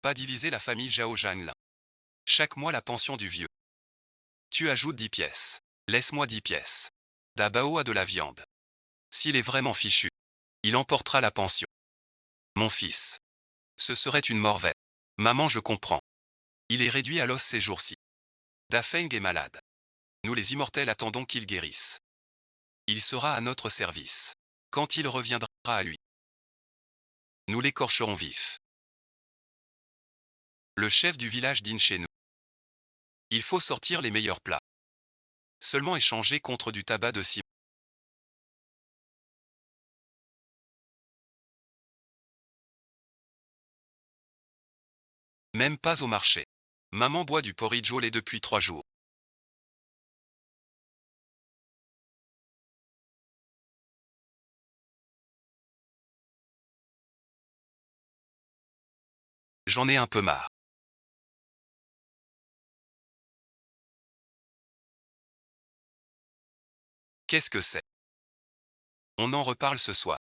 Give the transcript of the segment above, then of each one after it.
Pas diviser la famille Zhao Zhanglin. Chaque mois la pension du vieux. Tu ajoutes 10 pièces. Laisse-moi 10 pièces. Dabao a de la viande. S'il est vraiment fichu, il emportera la pension. Mon fils. Ce serait une mort verte. Maman, je comprends. Il est réduit à l'os ces jours-ci. Dafeng est malade. Nous les immortels attendons qu'il guérisse. Il sera à notre service. Quand il reviendra à lui, nous l'écorcherons vif. Le chef du village dîne chez nous. Il faut sortir les meilleurs plats. Seulement échanger contre du tabac de ciment. Même pas au marché. Maman boit du porridge au lait depuis 3 jours. J'en ai un peu marre. Qu'est-ce que c'est? On en reparle ce soir.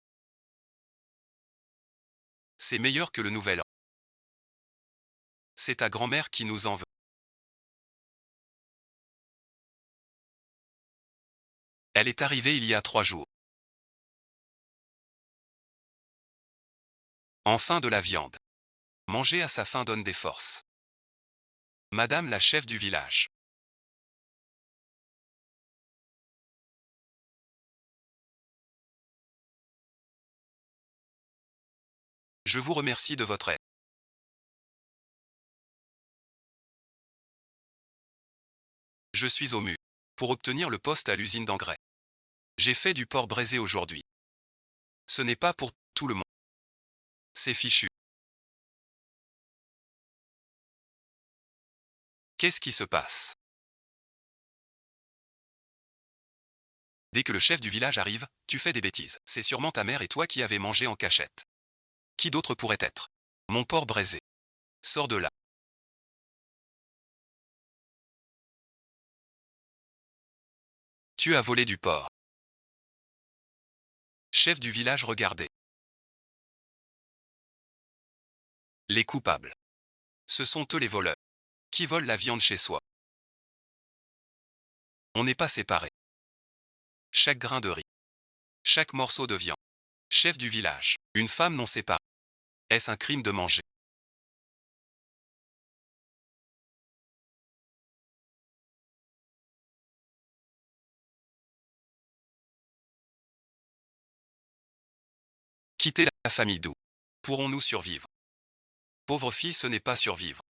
C'est meilleur que le nouvel an. C'est ta grand-mère qui nous en veut. Elle est arrivée il y a 3 jours. Enfin de la viande. Manger à sa faim donne des forces. Madame la chef du village. Je vous remercie de votre aide. Je suis au mur. Pour obtenir le poste à l'usine d'engrais. J'ai fait du porc braisé aujourd'hui. Ce n'est pas pour tout le monde. C'est fichu. Qu'est-ce qui se passe? Dès que le chef du village arrive, tu fais des bêtises. C'est sûrement ta mère et toi qui avez mangé en cachette. Qui d'autre pourrait être? Mon porc braisé. Sors de là. Tu as volé du porc. Chef du village, regardez. Les coupables. Ce sont eux les voleurs. Qui volent la viande chez soi. On n'est pas séparés. Chaque grain de riz. Chaque morceau de viande. Chef du village. Une femme non séparée. Est-ce un crime de manger? Quitter la famille d'où? Pourrons-nous survivre? Pauvre fille, ce n'est pas survivre.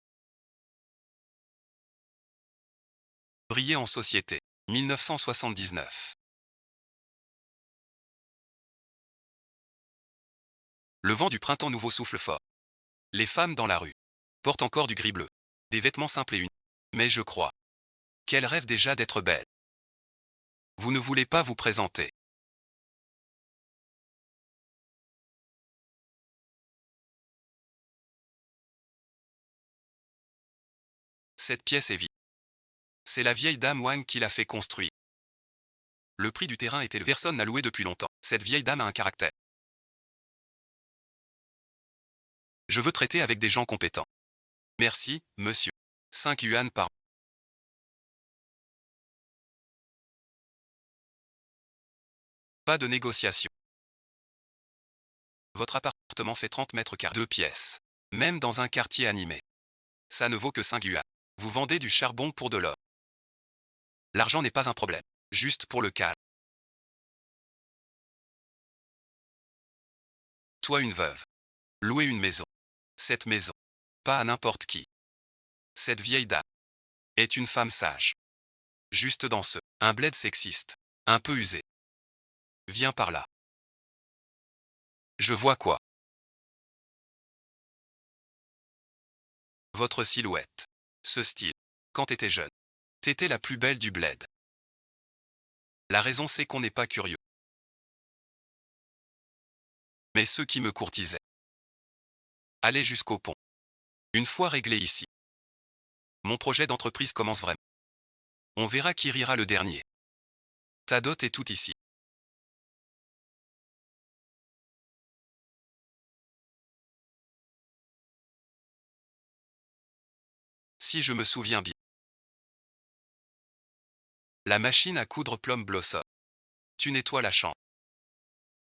Briller en société. 1979. Le vent du printemps nouveau souffle fort. Les femmes dans la rue portent encore du gris bleu. Des vêtements simples et unis. Mais je crois qu'elles rêvent déjà d'être belles. Vous ne voulez pas vous présenter. Cette pièce est vide. C'est la vieille dame Wang qui l'a fait construire. Le prix du terrain était le personne n'a loué depuis longtemps. Cette vieille dame a un caractère. Je veux traiter avec des gens compétents. Merci, monsieur. 5 yuan par. Pas de négociation. Votre appartement fait 30 mètres carrés. 2 pièces. Même dans un quartier animé. Ça ne vaut que 5 yuan. Vous vendez du charbon pour de l'or. L'argent n'est pas un problème. Juste pour le calme. Toi une veuve. Louer une maison. Cette maison. Pas à n'importe qui. Cette vieille dame. Est une femme sage. Juste dans ce. Un bled sexiste. Un peu usé. Viens par là. Je vois quoi? Votre silhouette. Ce style. Quand t'étais jeune. T'étais la plus belle du bled. La raison c'est qu'on n'est pas curieux. Mais ceux qui me courtisaient. Allaient jusqu'au pont. Une fois réglé ici. Mon projet d'entreprise commence vraiment. On verra qui rira le dernier. Ta dot est tout ici. Si je me souviens bien. La machine à coudre Plum Blossom. Tu nettoies la chambre.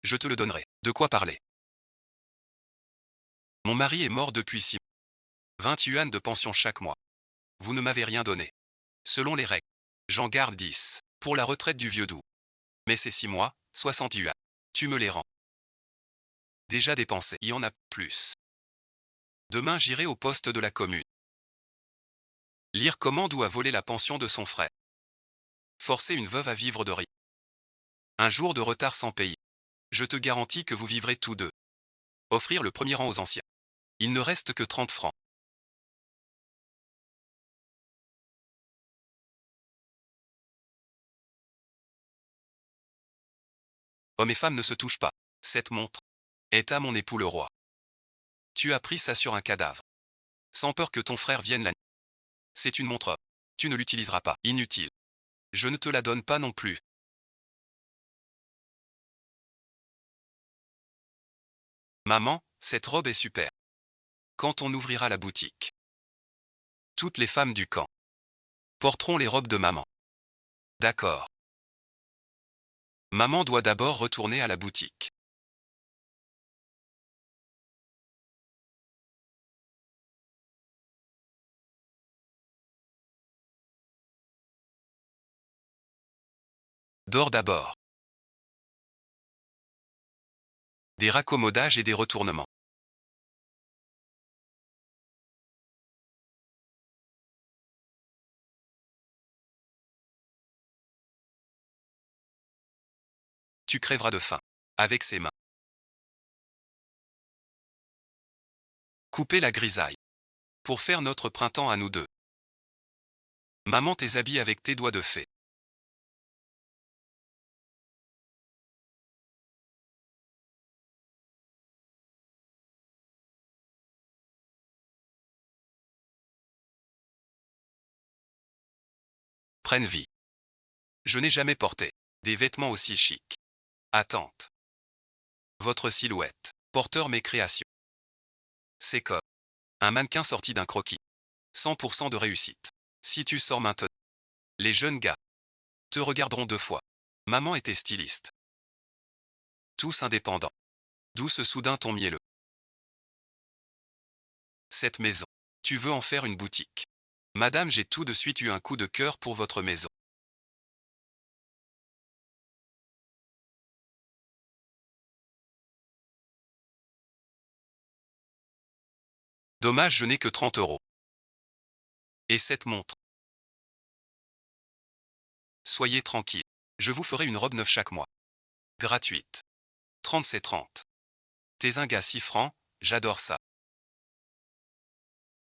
Je te le donnerai. De quoi parler? Mon mari est mort depuis 6 mois. 20 yuan de pension chaque mois. Vous ne m'avez rien donné. Selon les règles, j'en garde 10 pour la retraite du vieux doux. Mais c'est 6 mois, 60 yuan. Tu me les rends. Déjà dépensé, il y en a plus. Demain j'irai au poste de la commune. Lire comment Dou a volé la pension de son frère. Forcer une veuve à vivre de rien. Un jour de retard sans payer. Je te garantis que vous vivrez tous deux. Offrir le premier rang aux anciens. Il ne reste que 30 francs. Hommes et femmes ne se touchent pas. Cette montre est à mon époux le roi. Tu as pris ça sur un cadavre. Sans peur que ton frère vienne la nuit. C'est une montre. Tu ne l'utiliseras pas. Inutile. Je ne te la donne pas non plus. Maman, cette robe est super. Quand on ouvrira la boutique, toutes les femmes du camp porteront les robes de maman. D'accord. Maman doit d'abord retourner à la boutique. Dors d'abord. Des raccommodages et des retournements. Tu crèveras de faim. Avec ses mains. Couper la grisaille. Pour faire notre printemps à nous deux. Maman tes habits avec tes doigts de fée. Prenne vie. Je n'ai jamais porté des vêtements aussi chics. Attente. Votre silhouette. Porteur mes créations. C'est comme un mannequin sorti d'un croquis. 100% de réussite. Si tu sors maintenant, les jeunes gars te regarderont 2 fois. Maman était styliste. Tous indépendants. D'où ce soudain ton mielleux. Cette maison. Tu veux en faire une boutique. Madame, j'ai tout de suite eu un coup de cœur pour votre maison. Dommage, je n'ai que 30 euros. Et cette montre. Soyez tranquille. Je vous ferai une robe neuve chaque mois. Gratuite. 30 c'est 30. T'es un gars 6 francs, j'adore ça.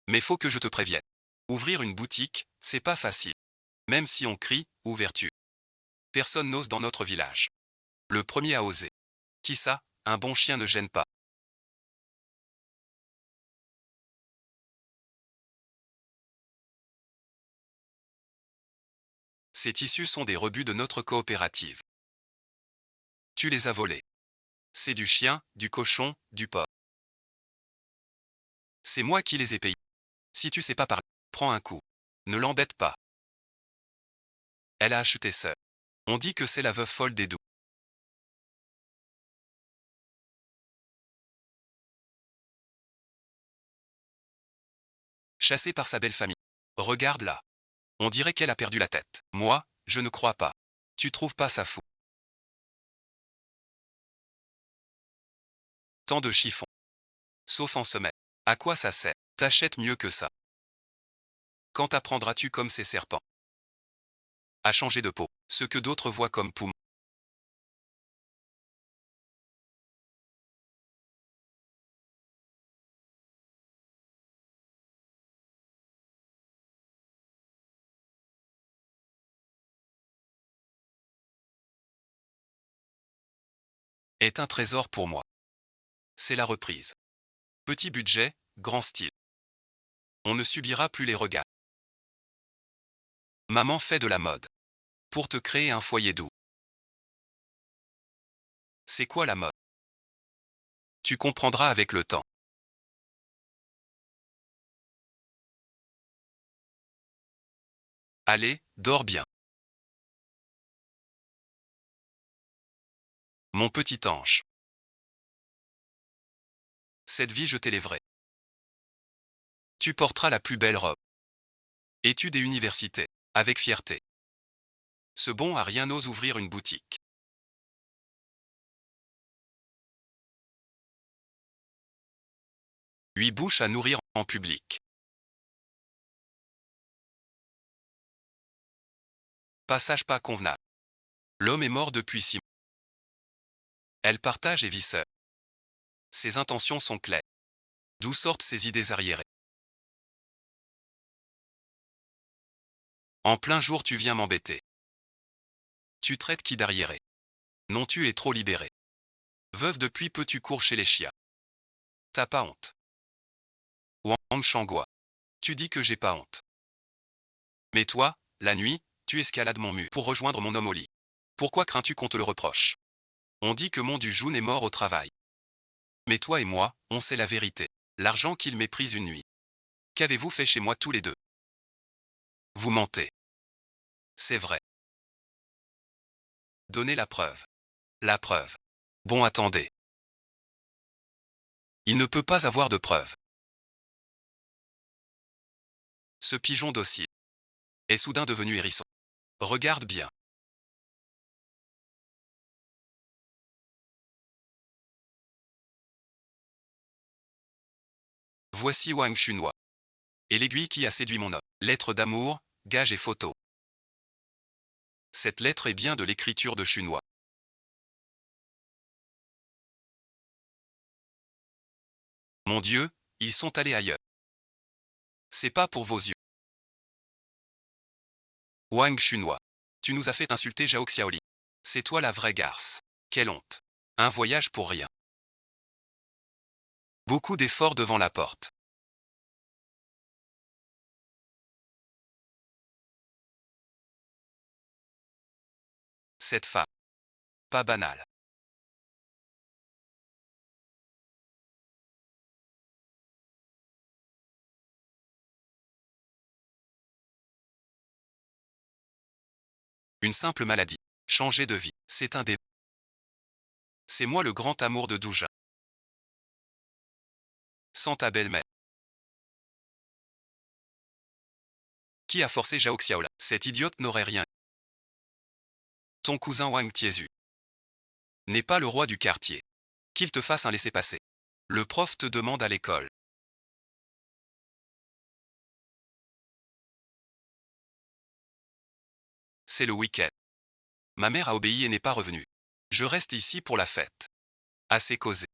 Mais faut que je te prévienne. Ouvrir une boutique, c'est pas facile. Même si on crie, ouverture. Personne n'ose dans notre village. Le premier à oser. Qui ça, un bon chien ne gêne pas. Ces tissus sont des rebuts de notre coopérative. Tu les as volés. C'est du chien, du cochon, du porc. C'est moi qui les ai payés. Si tu sais pas parler, prends un coup. Ne l'embête pas. Elle a acheté seule. On dit que c'est la veuve folle des Doux. Chassée par sa belle famille. Regarde là. On dirait qu'elle a perdu la tête. Moi, je ne crois pas. Tu trouves pas ça fou? Tant de chiffons. Sauf en semaine. À quoi ça sert? T'achètes mieux que ça. Quand apprendras-tu comme ces serpents à changer de peau, ce que d'autres voient comme poumon? Est un trésor pour moi. C'est la reprise. Petit budget, grand style. On ne subira plus les regards. Maman fait de la mode. Pour te créer un foyer doux. C'est quoi la mode? Tu comprendras avec le temps. Allez, dors bien. Mon petit ange. Cette vie je t'élèverai. Tu porteras la plus belle robe. Études et université. Avec fierté. Ce bon à rien n'ose ouvrir une boutique. 8 bouches à nourrir en public. Passage pas convenable. L'homme est mort depuis 6 mois. Elle partage et vit seule. Ses intentions sont claires. D'où sortent ses idées arriérées? En plein jour tu viens m'embêter. Tu traites qui d'arriéré? Non, tu es trop libéré. Veuve depuis peu tu cours chez les chiens. T'as pas honte? Wang Shangua. Tu dis que j'ai pas honte. Mais toi, la nuit, tu escalades mon mur pour rejoindre mon homme au lit. Pourquoi crains-tu qu'on te le reproche? On dit que mon du Jun est mort au travail. Mais toi et moi, on sait la vérité. L'argent qu'il méprise une nuit. Qu'avez-vous fait chez moi tous les deux? Vous mentez. C'est vrai. Donnez la preuve. La preuve. Bon, attendez. Il ne peut pas avoir de preuve. Ce pigeon docile est soudain devenu hérisson. Regarde bien. Voici Wang Chunhua. Et l'aiguille qui a séduit mon homme. Lettre d'amour, gage et photo. Cette lettre est bien de l'écriture de Chunhua. Mon Dieu, ils sont allés ailleurs. C'est pas pour vos yeux. Wang Chunhua. Tu nous as fait insulter Zhao Xiaoli. C'est toi la vraie garce. Quelle honte. Un voyage pour rien. Beaucoup d'efforts devant la porte. Cette femme. Pas banale. Une simple maladie. Changer de vie. C'est un débat. C'est moi le grand amour de Douja. Sans ta belle-mère. Qui a forcé Zhao Xiaola? Cette idiote n'aurait rien. Ton cousin Wang Tiezu n'est pas le roi du quartier. Qu'il te fasse un laissez-passer. Le prof te demande à l'école. C'est le week-end. Ma mère a obéi et n'est pas revenue. Je reste ici pour la fête. Assez causé.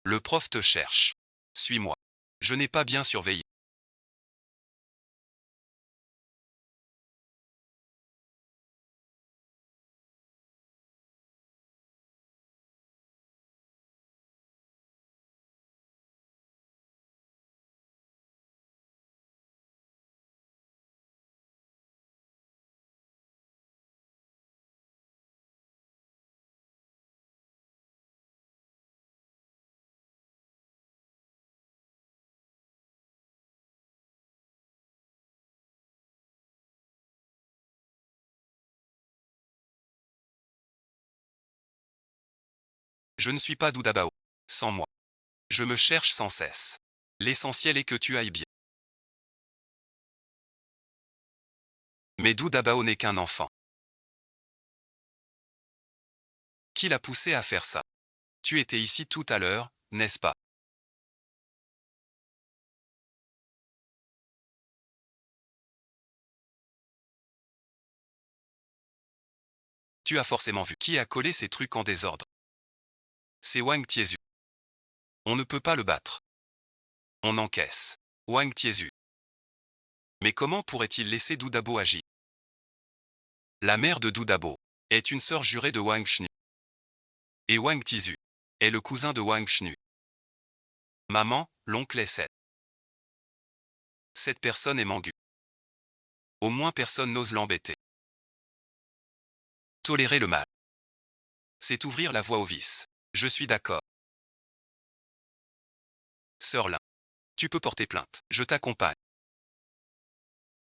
Le prof te cherche. Suis-moi. Je n'ai pas bien surveillé. Je ne suis pas Doudabao. Sans moi. Je me cherche sans cesse. L'essentiel est que tu ailles bien. Mais Doudabao n'est qu'un enfant. Qui l'a poussé à faire ça? Tu étais ici tout à l'heure, n'est-ce pas? Tu as forcément vu. Qui a collé ces trucs en désordre? C'est Wang Tiezu. On ne peut pas le battre. On encaisse. Wang Tiezu. Mais comment pourrait-il laisser Doudabo agir? La mère de Doudabo est une sœur jurée de Wang Shnu. Et Wang Tiezu est le cousin de Wang Shnu. Maman, l'oncle est Seth. Cette personne est Mangu. Au moins personne n'ose l'embêter. Tolérer le mal. C'est ouvrir la voie au vice. Je suis d'accord. Sœur Lin. Tu peux porter plainte. Je t'accompagne.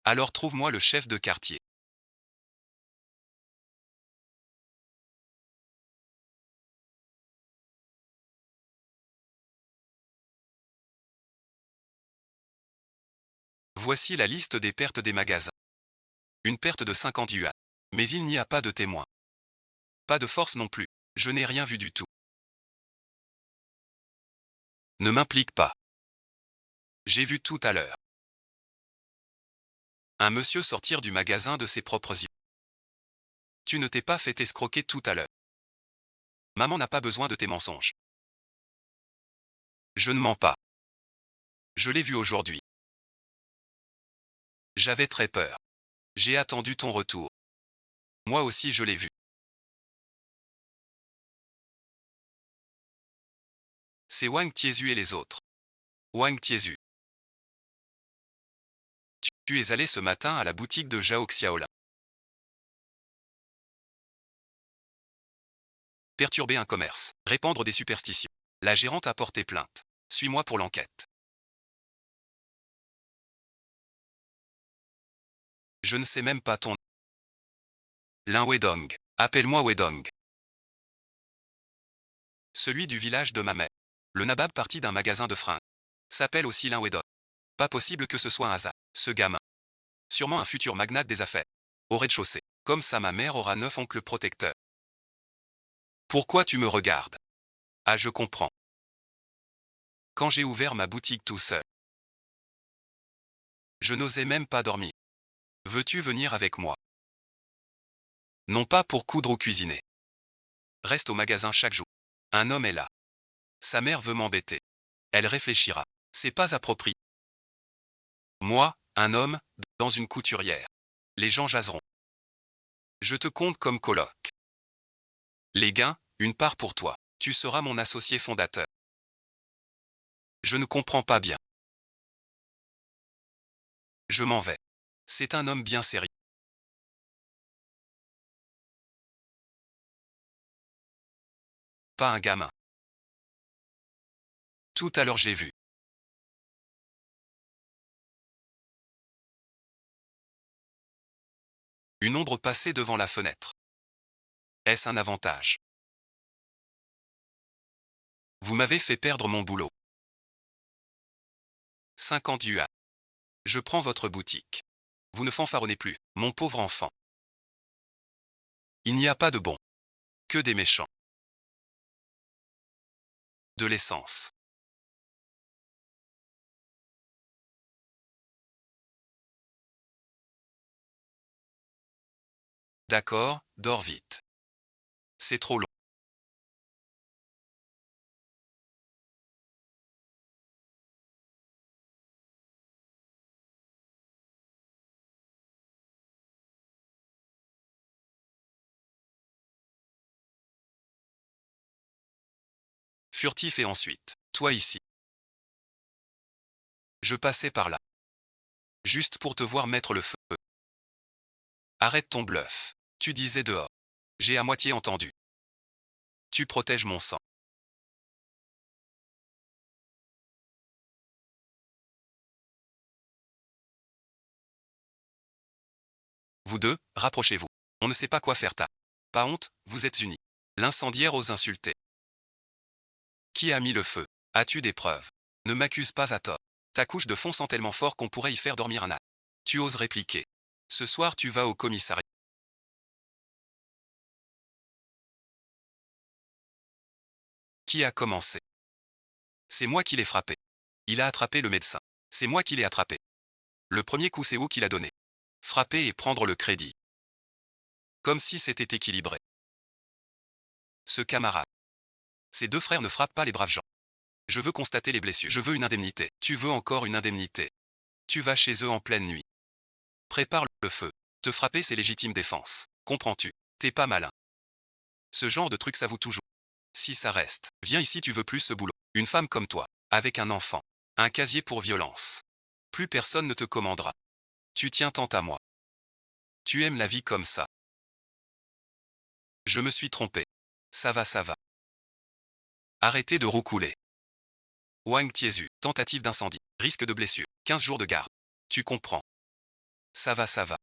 Alors trouve-moi le chef de quartier. Voici la liste des pertes des magasins. Une perte de 50 yuan. Mais il n'y a pas de témoin. Pas de force non plus. Je n'ai rien vu du tout. Ne m'implique pas. J'ai vu tout à l'heure un monsieur sortir du magasin de ses propres yeux. Tu ne t'es pas fait escroquer tout à l'heure. Maman n'a pas besoin de tes mensonges. Je ne mens pas. Je l'ai vu aujourd'hui. J'avais très peur. J'ai attendu ton retour. Moi aussi je l'ai vu. C'est Wang Tiezu et les autres. Wang Tiezu. Tu es allé ce matin à la boutique de Zhao Xiaolin. Perturber un commerce. Répandre des superstitions. La gérante a porté plainte. Suis-moi pour l'enquête. Je ne sais même pas ton nom. Lin Wedong. Appelle-moi Wedong. Celui du village de ma mère. Le nabab parti d'un magasin de fringues. S'appelle aussi Lin Wedong. Pas possible que ce soit un hasard. Ce gamin. Sûrement un futur magnate des affaires. Au rez-de-chaussée. Comme ça ma mère aura 9 oncles protecteurs. Pourquoi tu me regardes? Ah je comprends. Quand j'ai ouvert ma boutique tout seul. Je n'osais même pas dormir. Veux-tu venir avec moi? Non pas pour coudre ou cuisiner. Reste au magasin chaque jour. Un homme est là. Sa mère veut m'embêter. Elle réfléchira. C'est pas approprié. Moi, un homme, dans une couturière. Les gens jaseront. Je te compte comme coloc. Les gains, une part pour toi. Tu seras mon associé fondateur. Je ne comprends pas bien. Je m'en vais. C'est un homme bien sérieux. Pas un gamin. Tout à l'heure j'ai vu. Une ombre passer devant la fenêtre. Est-ce un avantage? Vous m'avez fait perdre mon boulot. 50 yuan. Je prends votre boutique. Vous ne fanfaronnez plus, mon pauvre enfant. Il n'y a pas de bons. Que des méchants. De l'essence. D'accord, dors vite. C'est trop long. Furtif et ensuite, toi ici. Je passais par là. Juste pour te voir mettre le feu. Arrête ton bluff. Tu disais dehors. J'ai à moitié entendu. Tu protèges mon sang. Vous deux, rapprochez-vous. On ne sait pas quoi faire ta. Pas honte, vous êtes unis. L'incendiaire ose insulter. Qui a mis le feu? As-tu des preuves? Ne m'accuse pas à tort. Ta couche de fond sent tellement fort qu'on pourrait y faire dormir un âne. Tu oses répliquer. Ce soir tu vas au commissariat. Qui a commencé? C'est moi qui l'ai frappé. Il a attrapé le médecin. C'est moi qui l'ai attrapé. Le premier coup c'est où qu'il a donné. Frapper et prendre le crédit. Comme si c'était équilibré. Ce camarade. Ces deux frères ne frappent pas les braves gens. Je veux constater les blessures. Je veux une indemnité. Tu veux encore une indemnité. Tu vas chez eux en pleine nuit. Prépare le feu. Te frapper c'est légitime défense. Comprends-tu? T'es pas malin. Ce genre de truc ça vous toujours. Si ça reste. Viens ici tu veux plus ce boulot. Une femme comme toi. Avec un enfant. Un casier pour violence. Plus personne ne te commandera. Tu tiens tant à moi. Tu aimes la vie comme ça. Je me suis trompé. Ça va ça va. Arrêtez de roucouler. Wang Tiezu, tentative d'incendie, risque de blessure, 15 jours de garde. Tu comprends. Ça va ça va.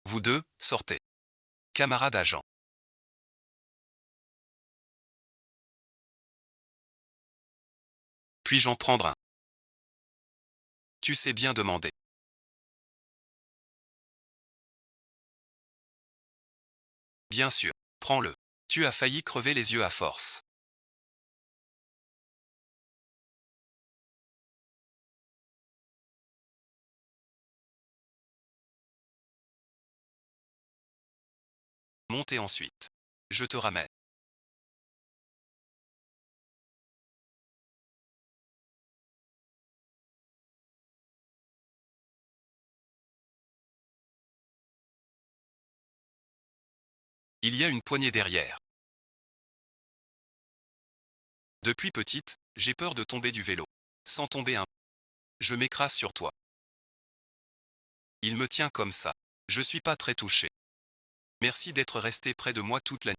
Vous deux, sortez. Camarade agent. Puis-je en prendre un? Tu sais bien demander. Bien sûr. Prends-le. Tu as failli crever les yeux à force. Montez ensuite. Je te ramène. Il y a une poignée derrière. Depuis petite, j'ai peur de tomber du vélo. Sans tomber un. Je m'écrase sur toi. Il me tient comme ça. Je suis pas très touché. Merci d'être resté près de moi toute la nuit.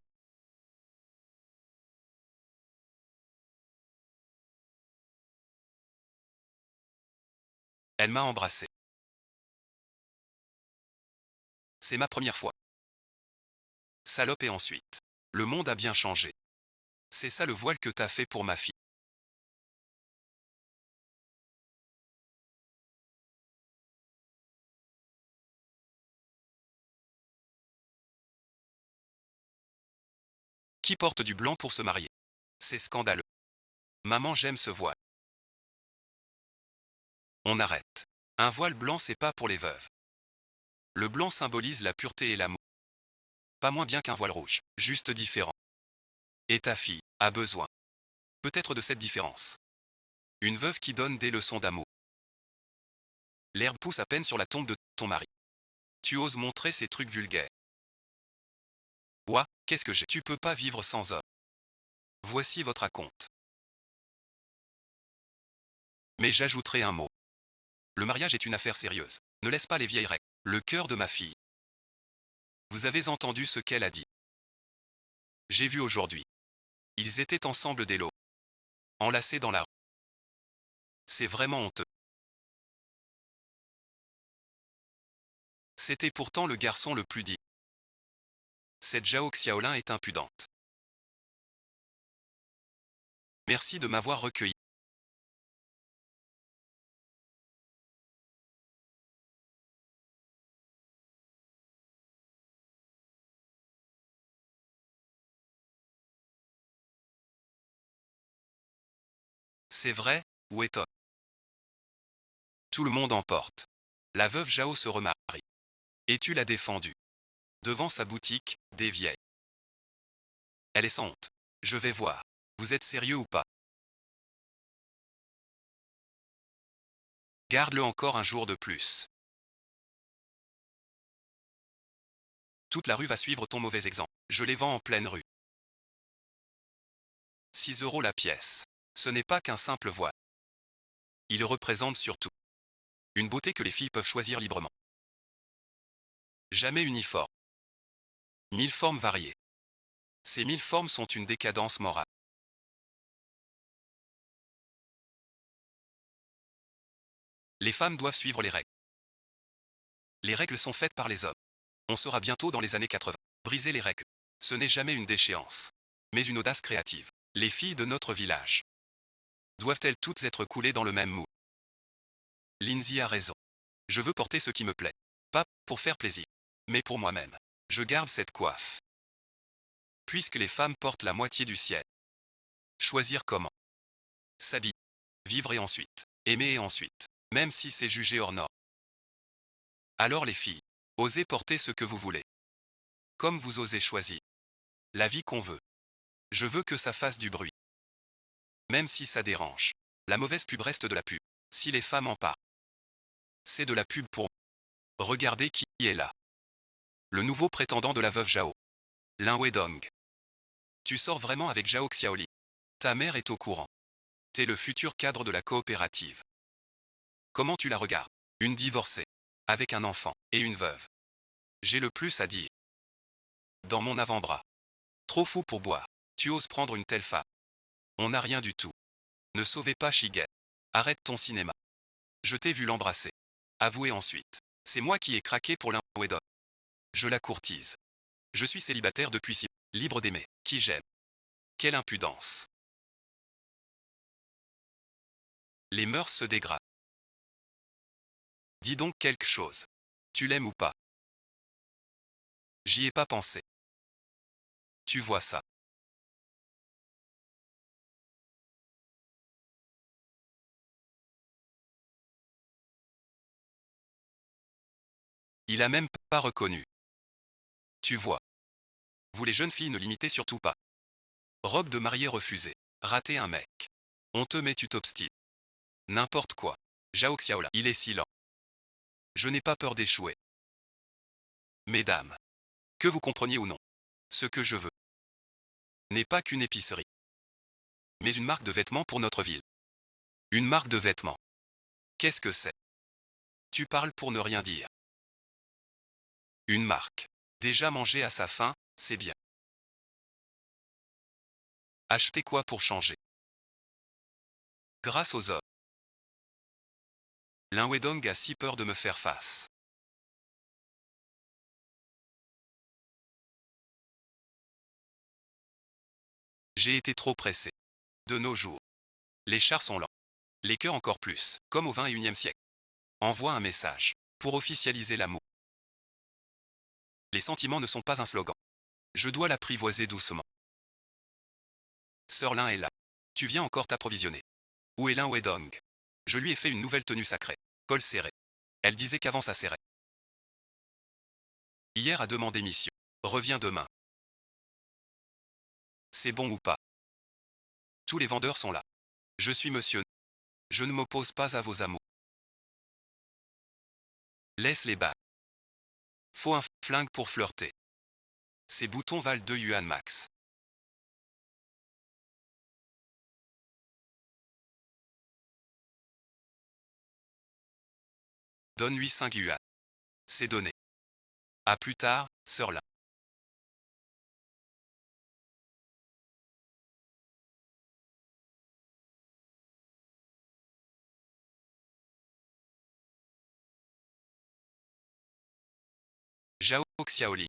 Elle m'a embrassé. C'est ma première fois. Salope et ensuite. Le monde a bien changé. C'est ça le voile que t'as fait pour ma fille. Qui porte du blanc pour se marier? C'est scandaleux. Maman, j'aime ce voile. On arrête. Un voile blanc, c'est pas pour les veuves. Le blanc symbolise la pureté et l'amour. Pas moins bien qu'un voile rouge, juste différent. Et ta fille a besoin. Peut-être de cette différence. Une veuve qui donne des leçons d'amour. L'herbe pousse à peine sur la tombe de ton mari. Tu oses montrer ces trucs vulgaires. Ouah, qu'est-ce que j'ai? Tu peux pas vivre sans homme. Voici votre acompte. Mais j'ajouterai un mot. Le mariage est une affaire sérieuse. Ne laisse pas les vieilles règles. Le cœur de ma fille. Vous avez entendu ce qu'elle a dit. J'ai vu aujourd'hui. Ils étaient ensemble dès l'eau. Enlacés dans la rue. C'est vraiment honteux. C'était pourtant le garçon le plus dit. Cette Zhao Xiaolin est impudente. Merci de m'avoir recueilli. C'est vrai, où est Tom? Tout le monde en porte. La veuve Zhao se remarie. Et tu l'as défendue. Devant sa boutique, des vieilles. Elle est sans honte. Je vais voir. Vous êtes sérieux ou pas? Garde-le encore un jour de plus. Toute la rue va suivre ton mauvais exemple. Je les vends en pleine rue. 6 € la pièce. Ce n'est pas qu'un simple voile. Il représente surtout une beauté que les filles peuvent choisir librement. Jamais uniforme. 1000 formes variées. Ces 1000 formes sont une décadence morale. Les femmes doivent suivre les règles. Les règles sont faites par les hommes. On sera bientôt dans les années 80. Briser les règles. Ce n'est jamais une déchéance, mais une audace créative. Les filles de notre village doivent-elles toutes être coulées dans le même moule? Lindsay a raison. Je veux porter ce qui me plaît. Pas pour faire plaisir, mais pour moi-même. Je garde cette coiffe. Puisque les femmes portent la moitié du ciel. Choisir comment? S'habiller. Vivre et ensuite. Aimer et ensuite. Même si c'est jugé hors norme. Alors les filles, osez porter ce que vous voulez. Comme vous osez choisir la vie qu'on veut. Je veux que ça fasse du bruit. Même si ça dérange. La mauvaise pub reste de la pub. Si les femmes en parlent, c'est de la pub pour moi. Regardez qui est là. Le nouveau prétendant de la veuve Zhao. Lin Weidong. Tu sors vraiment avec Zhao Xiaoli. Ta mère est au courant. T'es le futur cadre de la coopérative. Comment tu la regardes? Une divorcée. Avec un enfant. Et une veuve. J'ai le plus à dire. Dans mon avant-bras. Trop fou pour boire. Tu oses prendre une telle femme. On n'a rien du tout. Ne sauvez pas Shige. Arrête ton cinéma. Je t'ai vu l'embrasser. Avouez ensuite. C'est moi qui ai craqué pour Lin Weidong. Je la courtise. Je suis célibataire depuis 6 mois. Libre d'aimer. Qui j'aime. Quelle impudence. Les mœurs se dégradent. Dis donc quelque chose. Tu l'aimes ou pas? J'y ai pas pensé. Tu vois ça. Il a même pas reconnu. Tu vois. Vous les jeunes filles ne l'imitez surtout pas. Robe de mariée refusée. Rater un mec. On te met tu t'obstines. N'importe quoi. Zhao Xiaola. Il est silent. Je n'ai pas peur d'échouer. Mesdames. Que vous compreniez ou non. Ce que je veux. N'est pas qu'une épicerie. Mais une marque de vêtements pour notre ville. Une marque de vêtements. Qu'est-ce que c'est? Tu parles pour ne rien dire. Une marque. Déjà mangé à sa faim, c'est bien. Acheter quoi pour changer? Grâce aux hommes. Lin Wedong a si peur de me faire face. J'ai été trop pressé. De nos jours. Les chars sont lents. Les cœurs encore plus, comme au XXIe siècle. Envoie un message. Pour officialiser l'amour. Les sentiments ne sont pas un slogan. Je dois l'apprivoiser doucement. Sœur Lin est là. Tu viens encore t'approvisionner. Où est Lin Wedong? Je lui ai fait une nouvelle tenue sacrée. Col serré. Elle disait qu'avant ça serrait. Hier a demandé mission. Reviens demain. C'est bon ou pas? Tous les vendeurs sont là. Je suis monsieur. Je ne m'oppose pas à vos amours. Laisse les bas. Faut un flingue pour flirter. Ces boutons valent 2 yuan max. Donne-lui 5 yuan. C'est donné. À plus tard, sœur là. Zhao Xiaoli.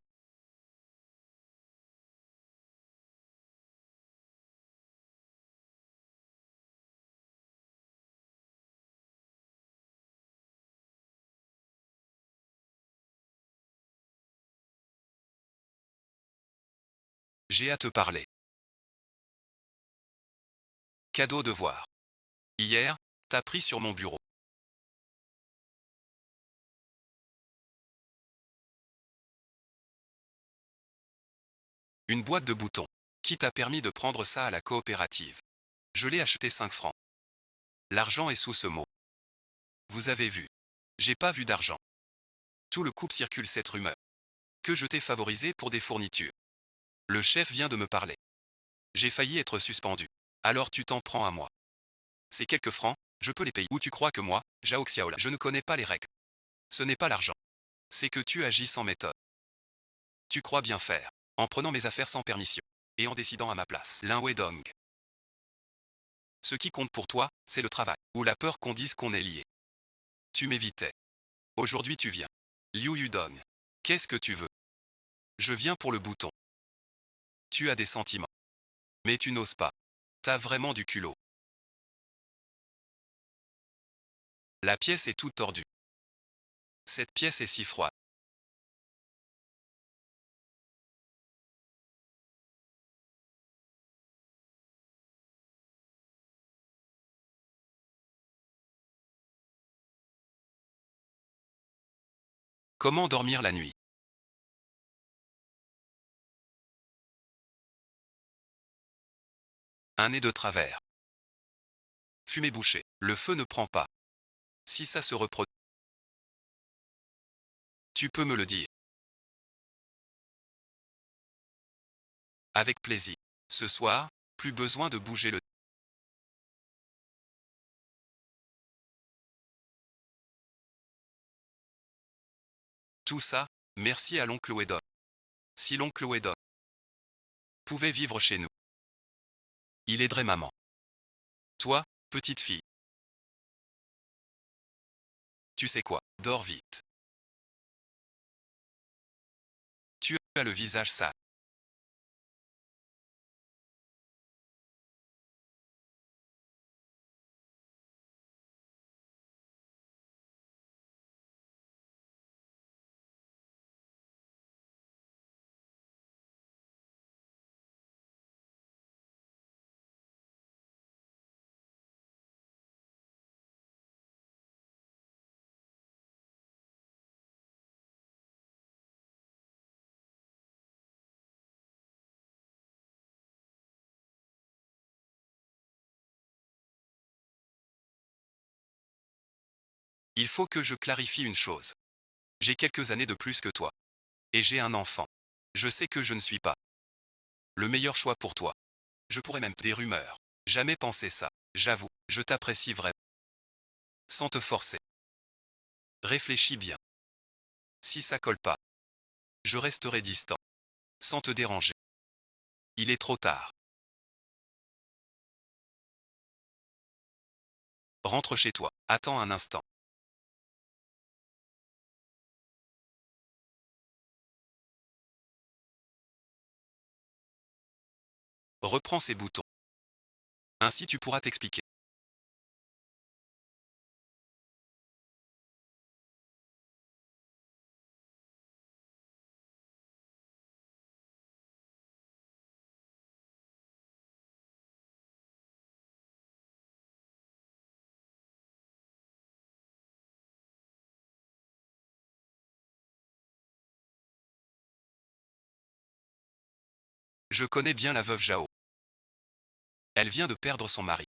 J'ai à te parler. Cadeau de voir. Hier, t'as pris sur mon bureau. Une boîte de boutons. Qui t'a permis de prendre ça à la coopérative? Je l'ai acheté 5 francs. L'argent est sous ce mot. Vous avez vu. J'ai pas vu d'argent. Tout le couple circule cette rumeur. Que je t'ai favorisé pour des fournitures. Le chef vient de me parler. J'ai failli être suspendu. Alors tu t'en prends à moi. Ces quelques francs, je peux les payer. Ou tu crois que moi, Zhao Xiaola, je ne connais pas les règles. Ce n'est pas l'argent. C'est que tu agis sans méthode. Tu crois bien faire. En prenant mes affaires sans permission. Et en décidant à ma place. Lin Wedong. Ce qui compte pour toi, c'est le travail. Ou la peur qu'on dise qu'on est lié. Tu m'évitais. Aujourd'hui tu viens. Liu Yudong. Qu'est-ce que tu veux? Je viens pour le bouton. Tu as des sentiments. Mais tu n'oses pas. T'as vraiment du culot. La pièce est toute tordue. Cette pièce est si froide. Comment dormir la nuit? Un nez de travers. Fumée bouchée. Le feu ne prend pas. Si ça se reproduit. Tu peux me le dire. Avec plaisir. Ce soir, plus besoin de bouger le. Tout ça, merci à l'oncle Wedok. Si l'oncle Wedok pouvait vivre chez nous, il aiderait maman. Toi, petite fille. Tu sais quoi, dors vite. Tu as le visage sale. Il faut que je clarifie une chose. J'ai quelques années de plus que toi. Et j'ai un enfant. Je sais que je ne suis pas le meilleur choix pour toi. Je pourrais même des rumeurs. Jamais pensé ça. J'avoue, je t'apprécie vraiment. Sans te forcer. Réfléchis bien. Si ça colle pas, je resterai distant. Sans te déranger. Il est trop tard. Rentre chez toi. Attends un instant. Reprends ces boutons. Ainsi tu pourras t'expliquer. Je connais bien la veuve Jao. Elle vient de perdre son mari.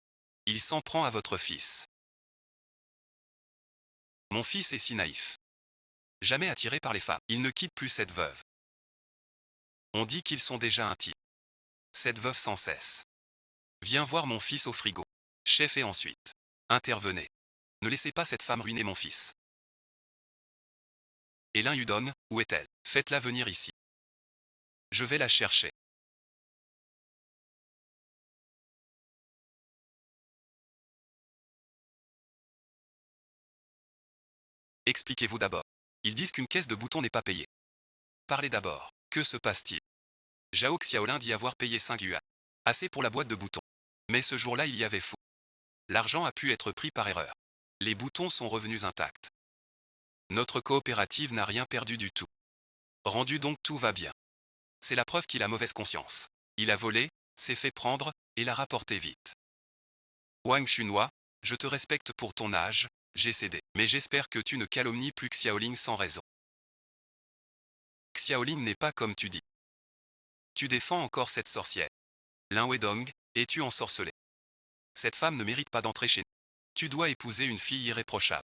Il s'en prend à votre fils. Mon fils est si naïf. Jamais attiré par les femmes. Il ne quitte plus cette veuve. On dit qu'ils sont déjà intimes. Cette veuve sans cesse. Viens voir mon fils au frigo. Chef et ensuite. Intervenez. Ne laissez pas cette femme ruiner mon fils. Hélène Yudon, où est-elle? Faites-la venir ici. Je vais la chercher. Expliquez-vous d'abord. Ils disent qu'une caisse de boutons n'est pas payée. Parlez d'abord. Que se passe-t-il? Zhao Xiaolin dit avoir payé 5 yuan. Assez pour la boîte de boutons. Mais ce jour-là il y avait fou. L'argent a pu être pris par erreur. Les boutons sont revenus intacts. Notre coopérative n'a rien perdu du tout. Rendu donc tout va bien. C'est la preuve qu'il a mauvaise conscience. Il a volé, s'est fait prendre, et l'a rapporté vite. Wang Chunhua, je te respecte pour ton âge, j'ai cédé. Mais j'espère que tu ne calomnies plus Xiaoling sans raison. Xiaoling n'est pas comme tu dis. Tu défends encore cette sorcière. Lin Weidong, es-tu ensorcelé? Cette femme ne mérite pas d'entrer chez nous. Tu dois épouser une fille irréprochable.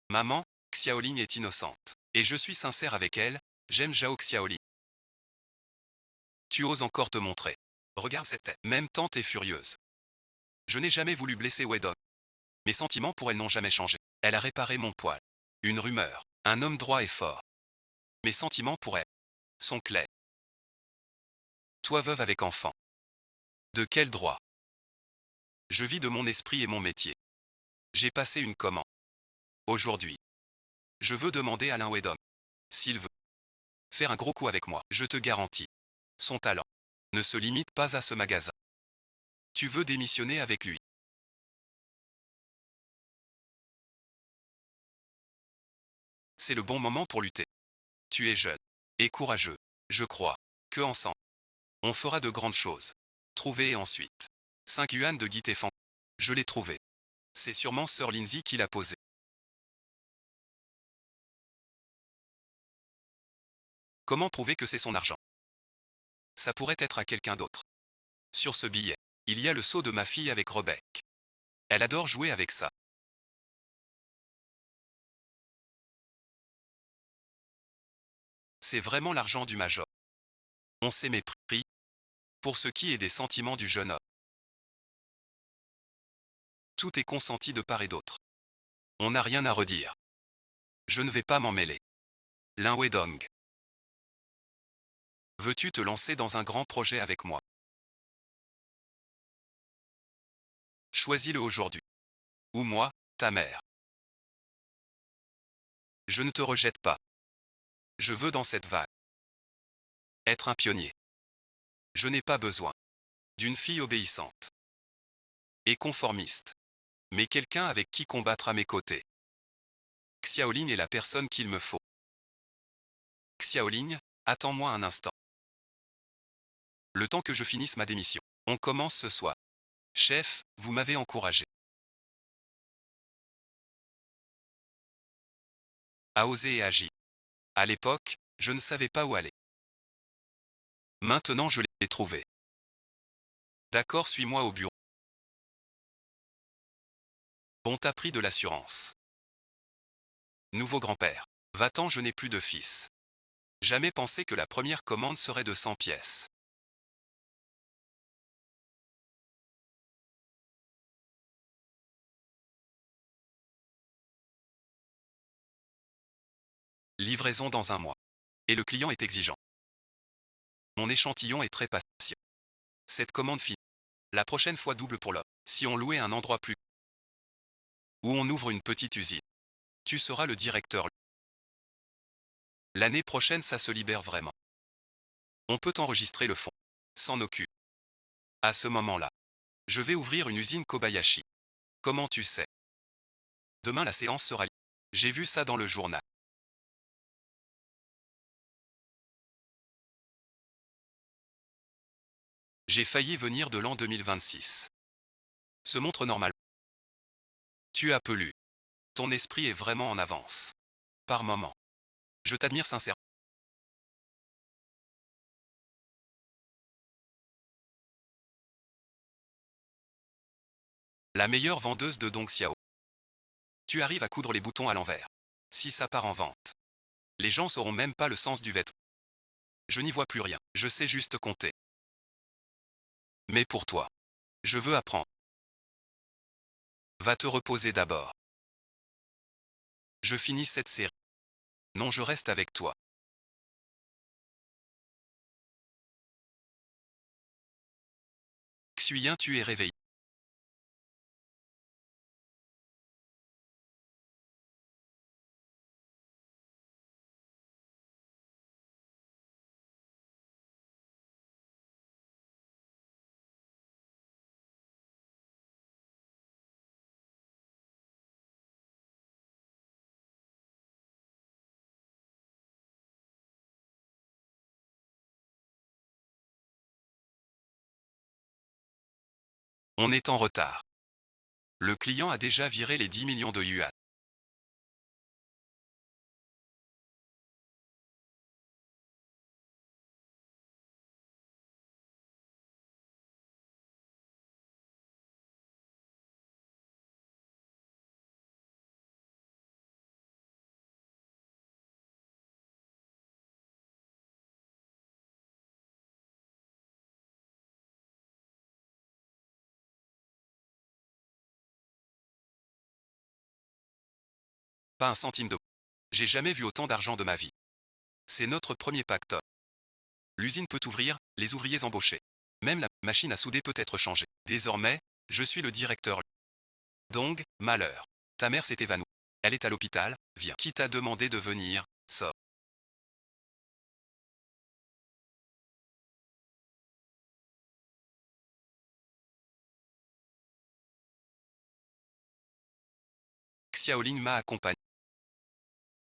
Maman, Xiaoling est innocente. Et je suis sincère avec elle, j'aime Zhao Xiaoling. Tu oses encore te montrer. Regarde cette tête. Même tante est furieuse. Je n'ai jamais voulu blesser Weidong. Mes sentiments pour elle n'ont jamais changé. Elle a réparé mon poil. Une rumeur. Un homme droit et fort. Mes sentiments pour elle sont clairs. Toi veuve avec enfant. De quel droit? Je vis de mon esprit et mon métier. J'ai passé une commande. Aujourd'hui, je veux demander à Lin Weidong. S'il veut faire un gros coup avec moi, je te garantis. Son talent ne se limite pas à ce magasin. Tu veux démissionner avec lui. C'est le bon moment pour lutter. Tu es jeune et courageux. Je crois que ensemble, on fera de grandes choses. Trouver et ensuite. 5 yuan de Guy Téfan. Je l'ai trouvé. C'est sûrement Sir Lindsay qui l'a posé. Comment prouver que c'est son argent? Ça pourrait être à quelqu'un d'autre. Sur ce billet, il y a le sceau de ma fille avec Rebecca. Elle adore jouer avec ça. C'est vraiment l'argent du major. On s'est mépris. Pour ce qui est des sentiments du jeune homme. Tout est consenti de part et d'autre. On n'a rien à redire. Je ne vais pas m'en mêler. Lin Weidong. Veux-tu te lancer dans un grand projet avec moi? Choisis-le aujourd'hui. Ou moi, ta mère. Je ne te rejette pas. Je veux dans cette vague. Être un pionnier. Je n'ai pas besoin d'une fille obéissante et conformiste, mais quelqu'un avec qui combattre à mes côtés. Xiaoling est la personne qu'il me faut. Xiaoling, attends-moi un instant. Le temps que je finisse ma démission. On commence ce soir. Chef, vous m'avez encouragé à oser et agir. À l'époque, je ne savais pas où aller. Maintenant je l'ai trouvé. D'accord, suis-moi au bureau. On t'a pris de l'assurance. Nouveau grand-père. Va-t'en, je n'ai plus de fils. Jamais pensé que la première commande serait de 100 pièces. Livraison dans un mois. Et le client est exigeant. Mon échantillon est très patient. Cette commande finit. La prochaine fois double pour l'homme. Si on louait un endroit plus où on ouvre une petite usine, tu seras le directeur. L'année prochaine, ça se libère vraiment. On peut enregistrer le fonds. S'en occupe. À ce moment-là, je vais ouvrir une usine Kobayashi. Comment tu sais? Demain la séance sera libre. J'ai vu ça dans le journal. J'ai failli venir de l'an 2026. Se montre normal. Tu as peu lu. Ton esprit est vraiment en avance. Par moment. Je t'admire sincèrement. La meilleure vendeuse de Dong Xiao. Tu arrives à coudre les boutons à l'envers. Si ça part en vente, les gens sauront même pas le sens du vêtement. Je n'y vois plus rien. Je sais juste compter. Mais pour toi, je veux apprendre. Va te reposer d'abord. Je finis cette série. Non, je reste avec toi. Xuyen, tu es réveillé. On est en retard. Le client a déjà viré les 10 millions de yuan. Pas un centime de. J'ai jamais vu autant d'argent de ma vie. C'est notre premier pactole. L'usine peut ouvrir, les ouvriers embauchés. Même la machine à souder peut être changée. Désormais, je suis le directeur. Donc, malheur. Ta mère s'est évanouie. Elle est à l'hôpital, viens. Qui t'a demandé de venir, sors. Xiaoling m'a accompagné.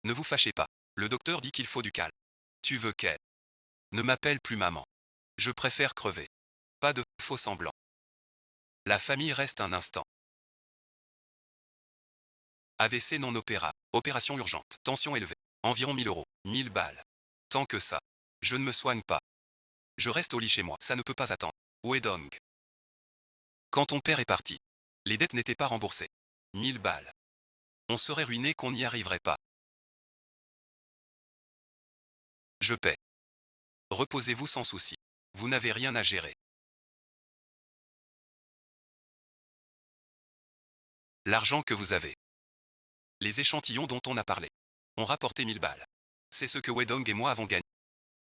Ne vous fâchez pas. Le docteur dit qu'il faut du calme. Tu veux qu'elle ne m'appelle plus maman. Je préfère crever. Pas de faux semblants. La famille reste un instant. AVC non opérable. Opération urgente. Tension élevée. Environ 1000 euros. 1000 balles. Tant que ça. Je ne me soigne pas. Je reste au lit chez moi. Ça ne peut pas attendre. Wedong. Quand ton père est parti, les dettes n'étaient pas remboursées. 1000 balles. On serait ruiné qu'on n'y arriverait pas. Je paie. Reposez-vous sans souci. Vous n'avez rien à gérer. L'argent que vous avez. Les échantillons dont on a parlé. Ont rapporté 1000 balles. C'est ce que Wedong et moi avons gagné.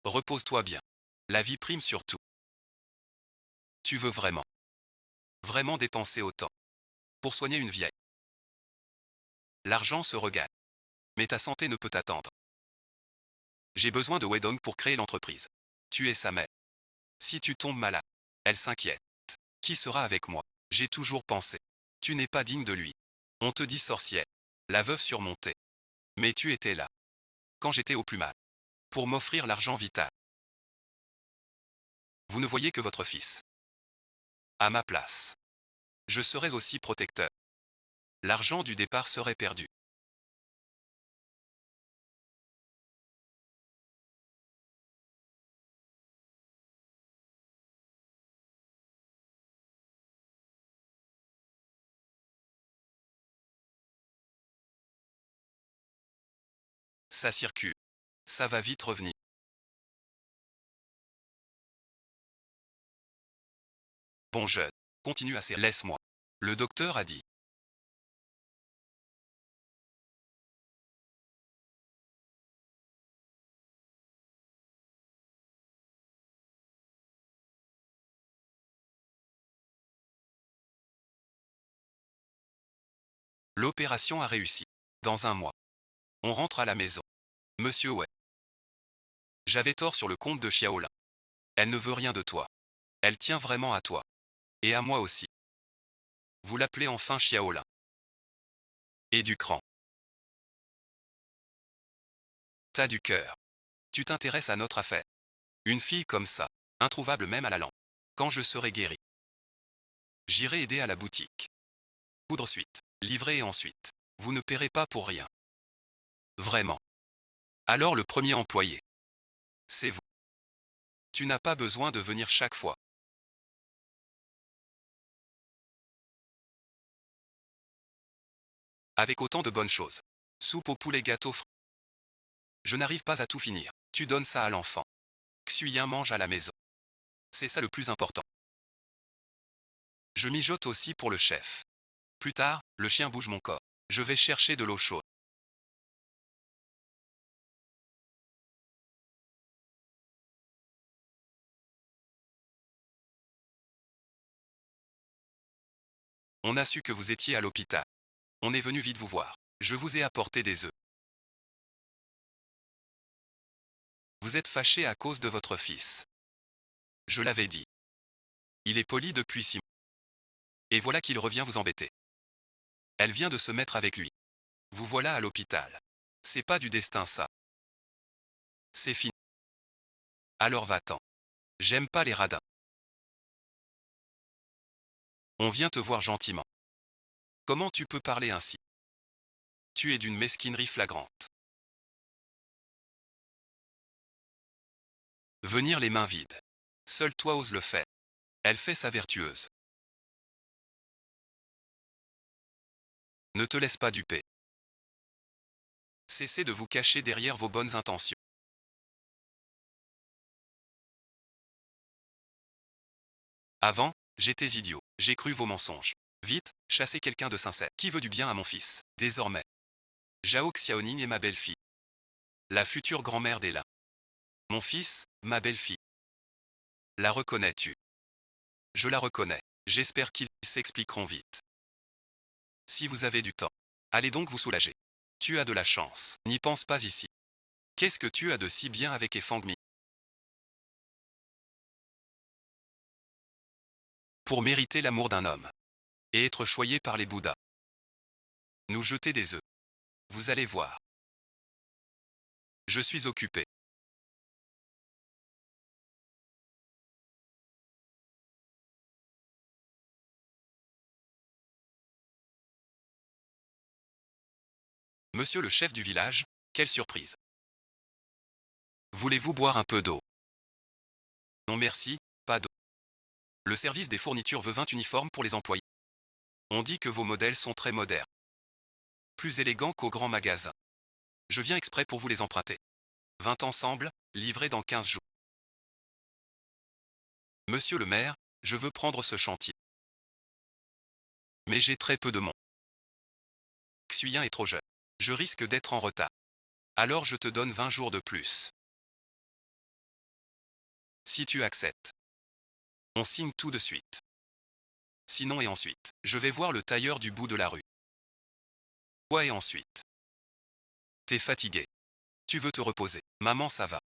Repose-toi bien. La vie prime surtout. Tu veux vraiment dépenser autant pour soigner une vieille. L'argent se regagne. Mais ta santé ne peut attendre. J'ai besoin de Wedong pour créer l'entreprise. Tu es sa mère. Si tu tombes malade, elle s'inquiète. Qui sera avec moi? J'ai toujours pensé. Tu n'es pas digne de lui. On te dit sorcière. La veuve surmontée. Mais tu étais là. Quand j'étais au plus mal. Pour m'offrir l'argent vital. Vous ne voyez que votre fils. À ma place. Je serais aussi protecteur. L'argent du départ serait perdu. Ça circule. Ça va vite revenir. Bon jeune. Continue à serrer. Laisse-moi. Le docteur a dit. L'opération a réussi. Dans un mois. On rentre à la maison. Monsieur ouais. J'avais tort sur le compte de Xiaolin. Elle ne veut rien de toi. Elle tient vraiment à toi. Et à moi aussi. Vous l'appelez enfin Xiaolin. Et du cran. T'as du cœur. Tu t'intéresses à notre affaire. Une fille comme ça, introuvable même à la lampe. Quand je serai guéri, j'irai aider à la boutique. Poudre suite, livrer et ensuite. Vous ne paierez pas pour rien. Vraiment. Alors le premier employé. C'est vous. Tu n'as pas besoin de venir chaque fois. Avec autant de bonnes choses. Soupe au poulet gâteau frais. Je n'arrive pas à tout finir. Tu donnes ça à l'enfant. Xuyen mange à la maison. C'est ça le plus important. Je mijote aussi pour le chef. Plus tard, le chien bouge mon corps. Je vais chercher de l'eau chaude. On a su que vous étiez à l'hôpital. On est venu vite vous voir. Je vous ai apporté des œufs. Vous êtes fâché à cause de votre fils. Je l'avais dit. Il est poli depuis 6 mois. Et voilà qu'il revient vous embêter. Elle vient de se mettre avec lui. Vous voilà à l'hôpital. C'est pas du destin ça. C'est fini. Alors va-t'en. J'aime pas les radins. On vient te voir gentiment. Comment tu peux parler ainsi? Tu es d'une mesquinerie flagrante. Venir les mains vides. Seul toi oses le faire. Elle fait sa vertueuse. Ne te laisse pas duper. Cessez de vous cacher derrière vos bonnes intentions. Avant, j'étais idiot. J'ai cru vos mensonges. Vite, chassez quelqu'un de sincère. Qui veut du bien à mon fils? Désormais. Zhao Xiaoning est ma belle-fille. La future grand-mère d'Ela. Mon fils, ma belle-fille. La reconnais-tu? Je la reconnais. J'espère qu'ils s'expliqueront vite. Si vous avez du temps. Allez donc vous soulager. Tu as de la chance. N'y pense pas ici. Qu'est-ce que tu as de si bien avec Efangmi? Pour mériter l'amour d'un homme. Et être choyé par les Bouddhas. Nous jeter des œufs. Vous allez voir. Je suis occupé. Monsieur le chef du village, quelle surprise. Voulez-vous boire un peu d'eau? Non merci, pas d'eau. Le service des fournitures veut 20 uniformes pour les employés. On dit que vos modèles sont très modernes. Plus élégants qu'au grand magasin. Je viens exprès pour vous les emprunter. 20 ensemble, livrés dans 15 jours. Monsieur le maire, je veux prendre ce chantier. Mais j'ai très peu de monde. Xuyen est trop jeune. Je risque d'être en retard. Alors je te donne 20 jours de plus. Si tu acceptes. On signe tout de suite. Sinon et ensuite, je vais voir le tailleur du bout de la rue. Ouais et ensuite. T'es fatigué. Tu veux te reposer. Maman ça va.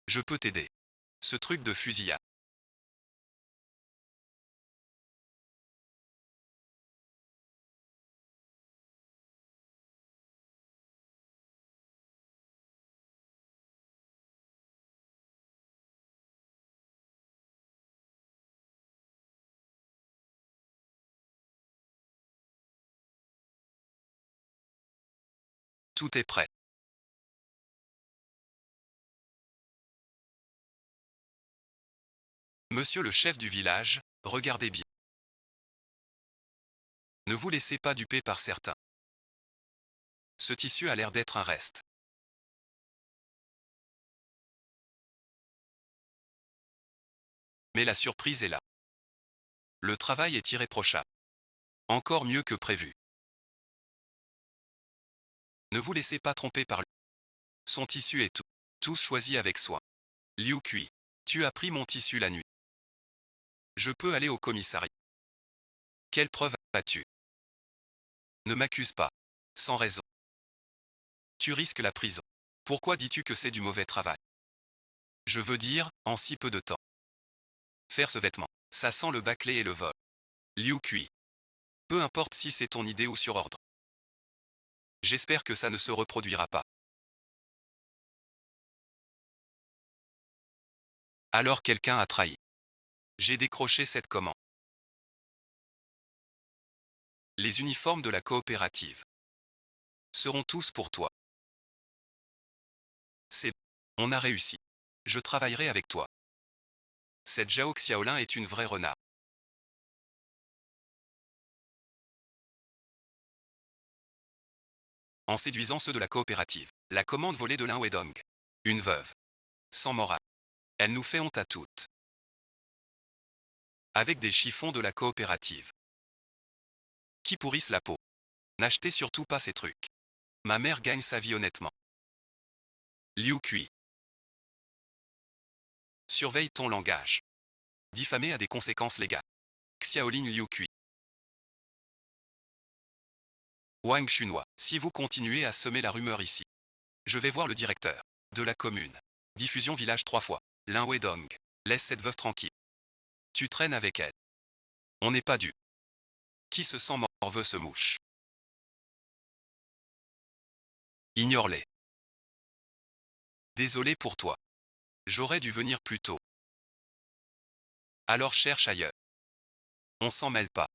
Je peux t'aider. Ce truc de fusillade. Tout est prêt. Monsieur le chef du village, regardez bien. Ne vous laissez pas duper par certains. Ce tissu a l'air d'être un reste. Mais la surprise est là. Le travail est irréprochable. Encore mieux que prévu. Ne vous laissez pas tromper par lui. Son tissu est tout. Tous choisis avec soin. Liu Kui. Tu as pris mon tissu la nuit. Je peux aller au commissariat. Quelle preuve as-tu? Ne m'accuse pas. Sans raison. Tu risques la prison. Pourquoi dis-tu que c'est du mauvais travail? Je veux dire, en si peu de temps. Faire ce vêtement, ça sent le bâclé et le vol. Liu Kui. Peu importe si c'est ton idée ou sur ordre. J'espère que ça ne se reproduira pas. Alors quelqu'un a trahi. J'ai décroché cette commande. Les uniformes de la coopérative seront tous pour toi. C'est bon. On a réussi. Je travaillerai avec toi. Cette Zhao Xiaolin est une vraie renarde. En séduisant ceux de la coopérative, la commande volée de Lin Wedong. Une veuve. Sans morale. Elle nous fait honte à toutes. Avec des chiffons de la coopérative. Qui pourrissent la peau. N'achetez surtout pas ces trucs. Ma mère gagne sa vie honnêtement. Liu Kui. Surveille ton langage. Diffamer a des conséquences légales. Xiaolin Liu Kui. Wang Chunhua. Si vous continuez à semer la rumeur ici, je vais voir le directeur de la commune. Diffusion village 3 fois. Lin Wedong. Laisse cette veuve tranquille. Tu traînes avec elle. On n'est pas dû. Qui se sent morveux se mouche. Ignore-les. Désolé pour toi. J'aurais dû venir plus tôt. Alors cherche ailleurs. On s'en mêle pas.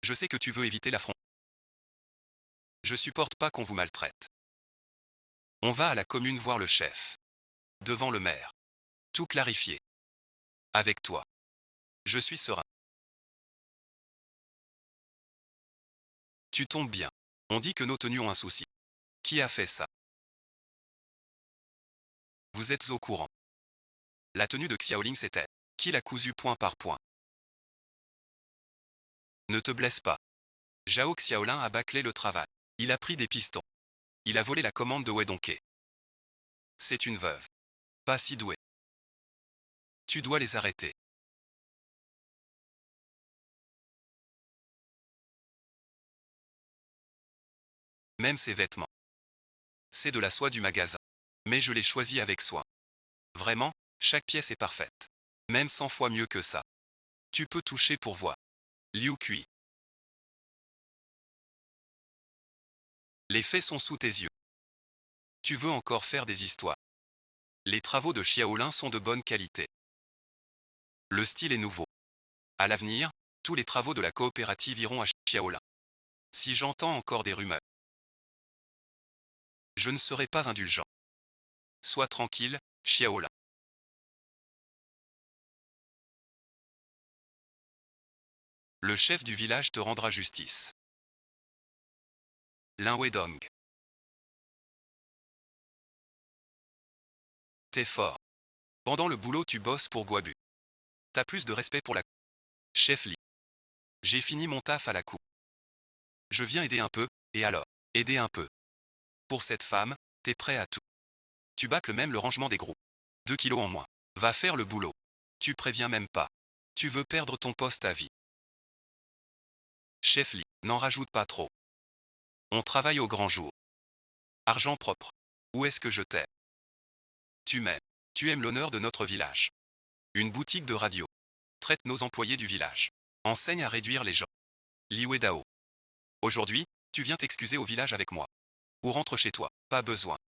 Je sais que tu veux éviter l'affront. Je supporte pas qu'on vous maltraite. On va à la commune voir le chef. Devant le maire. Tout clarifier. Avec toi. Je suis serein. Tu tombes bien. On dit que nos tenues ont un souci. Qui a fait ça? Vous êtes au courant. La tenue de Xiaoling c'est elle. Qui l'a cousue point par point. Ne te blesse pas. Zhao Xiaolin a bâclé le travail. Il a pris des pistons. Il a volé la commande de Wedongke. C'est une veuve. Pas si douée. Tu dois les arrêter. Même ses vêtements. C'est de la soie du magasin. Mais je l'ai choisi avec soin. Vraiment, chaque pièce est parfaite. Même 100 fois mieux que ça. Tu peux toucher pour voir. Liu Kui. Les faits sont sous tes yeux. Tu veux encore faire des histoires. Les travaux de Xiaolin sont de bonne qualité. Le style est nouveau. À l'avenir, tous les travaux de la coopérative iront à Xiaolin. Si j'entends encore des rumeurs, je ne serai pas indulgent. Sois tranquille, Xiaolin. Le chef du village te rendra justice. Lin Wedong. T'es fort. Pendant le boulot tu bosses pour Guabu. T'as plus de respect pour la... Chef Li. J'ai fini mon taf à la coupe. Je viens aider un peu, et alors, aider un peu. Pour cette femme, t'es prêt à tout. Tu bâcles même le rangement des groupes. 2 kilos en moins. Va faire le boulot. Tu préviens même pas. Tu veux perdre ton poste à vie. Chef Li, n'en rajoute pas trop. On travaille au grand jour. Argent propre. Où est-ce que je t'aime? Tu m'aimes. Tu aimes l'honneur de notre village. Une boutique de radio. Traite nos employés du village. Enseigne à réduire les gens. Li Wedao. Aujourd'hui, tu viens t'excuser au village avec moi. Ou rentre chez toi. Pas besoin.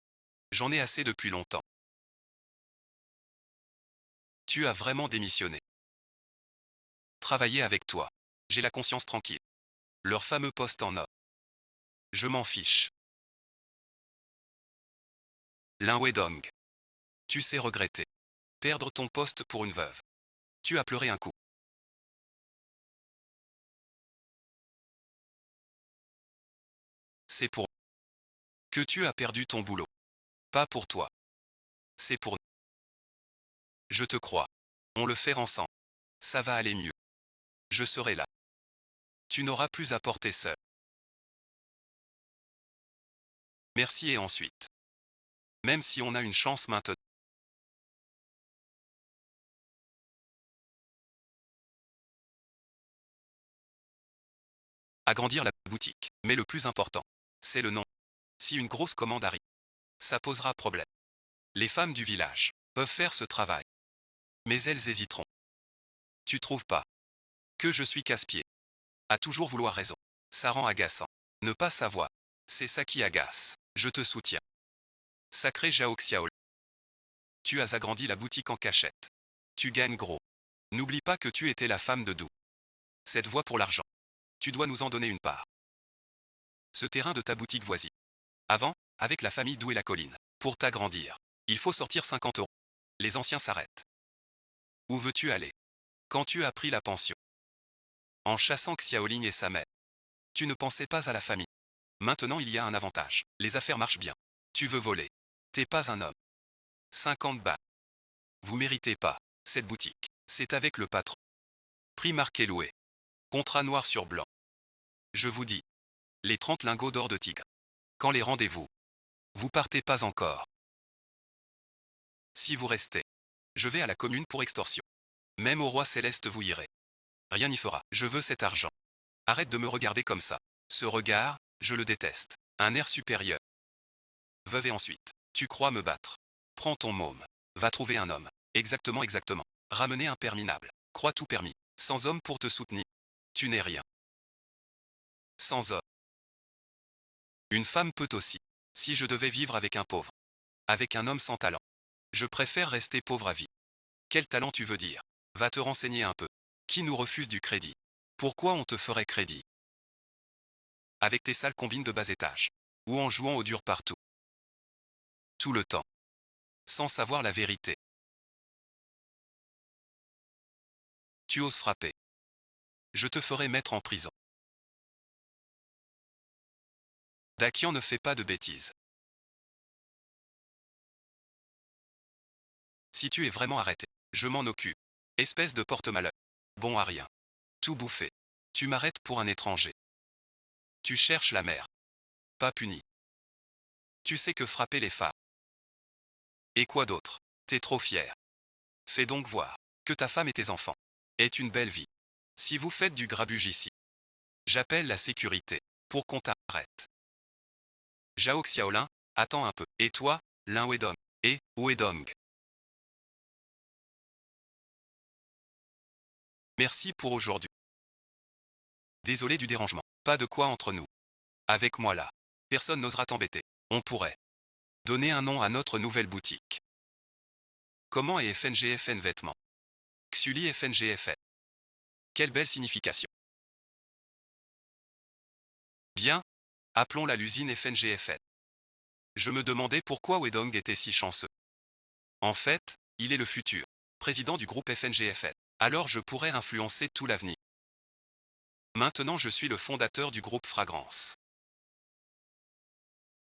J'en ai assez depuis longtemps. Tu as vraiment démissionné. Travailler avec toi. J'ai la conscience tranquille. Leur fameux poste en or. Je m'en fiche. Lin Wedong. Tu sais regretter. Perdre ton poste pour une veuve. Tu as pleuré un coup. C'est pour que tu as perdu ton boulot. Pas pour toi. C'est pour... Je te crois. On le fait ensemble. Ça va aller mieux. Je serai là. Tu n'auras plus à porter seul. Merci et ensuite. Même si on a une chance maintenant. Agrandir la boutique. Mais le plus important, c'est le nom. Si une grosse commande arrive, ça posera problème. Les femmes du village peuvent faire ce travail. Mais elles hésiteront. Tu trouves pas que je suis casse-pied? À toujours vouloir raison. Ça rend agaçant. Ne pas savoir. C'est ça qui agace. Je te soutiens. Sacré Zhao Xiao. Tu as agrandi la boutique en cachette. Tu gagnes gros. N'oublie pas que tu étais la femme de Dou. Cette voie pour l'argent. Tu dois nous en donner une part. Ce terrain de ta boutique voisine. Avant, avec la famille Dou et la colline. Pour t'agrandir, il faut sortir 50 euros. Les anciens s'arrêtent. Où veux-tu aller? Quand tu as pris la pension. En chassant Xiaoling et sa mère. Tu ne pensais pas à la famille. Maintenant il y a un avantage. Les affaires marchent bien. Tu veux voler. T'es pas un homme. 50 balles. Vous méritez pas. Cette boutique. C'est avec le patron. Prix marqué loué. Contrat noir sur blanc. Je vous dis. Les 30 lingots d'or de tigre. Quand les rendez-vous? Vous partez pas encore. Si vous restez. Je vais à la commune pour extorsion. Même au roi céleste vous irez. Rien n'y fera. Je veux cet argent. Arrête de me regarder comme ça. Ce regard, je le déteste. Un air supérieur. Veuve et ensuite. Tu crois me battre? Prends ton môme. Va trouver un homme. Exactement, exactement. Ramener un permis minable. Crois tout permis. Sans homme pour te soutenir. Tu n'es rien. Sans homme. Une femme peut aussi. Si je devais vivre avec un pauvre. Avec un homme sans talent. Je préfère rester pauvre à vie. Quel talent tu veux dire? Va te renseigner un peu. Qui nous refuse du crédit? Pourquoi on te ferait crédit? Avec tes sales combines de bas étage. Ou en jouant au dur partout. Tout le temps. Sans savoir la vérité. Tu oses frapper. Je te ferai mettre en prison. Dakian ne fait pas de bêtises. Si tu es vraiment arrêté, je m'en occupe. Espèce de porte-malheur. Bon à rien. Tout bouffé. Tu m'arrêtes pour un étranger. Tu cherches la mère. Pas puni. Tu sais que frapper les femmes. Et quoi d'autre? T'es trop fier. Fais donc voir que ta femme et tes enfants aient une belle vie. Si vous faites du grabuge ici, j'appelle la sécurité pour qu'on t'arrête. Zhao Xiaolin, attends un peu. Et toi, Lin Wedong. Et Wedong. Merci pour aujourd'hui. Désolé du dérangement. Pas de quoi entre nous. Avec moi là. Personne n'osera t'embêter. On pourrait donner un nom à notre nouvelle boutique. Comment est FNGFN vêtements? Xuli FNGFN. Quelle belle signification. Bien. Appelons-la l'usine FNGFN. Je me demandais pourquoi Wedong était si chanceux. En fait, il est le futur président du groupe FNGFN. Alors je pourrais influencer tout l'avenir. Maintenant je suis le fondateur du groupe Fragrance.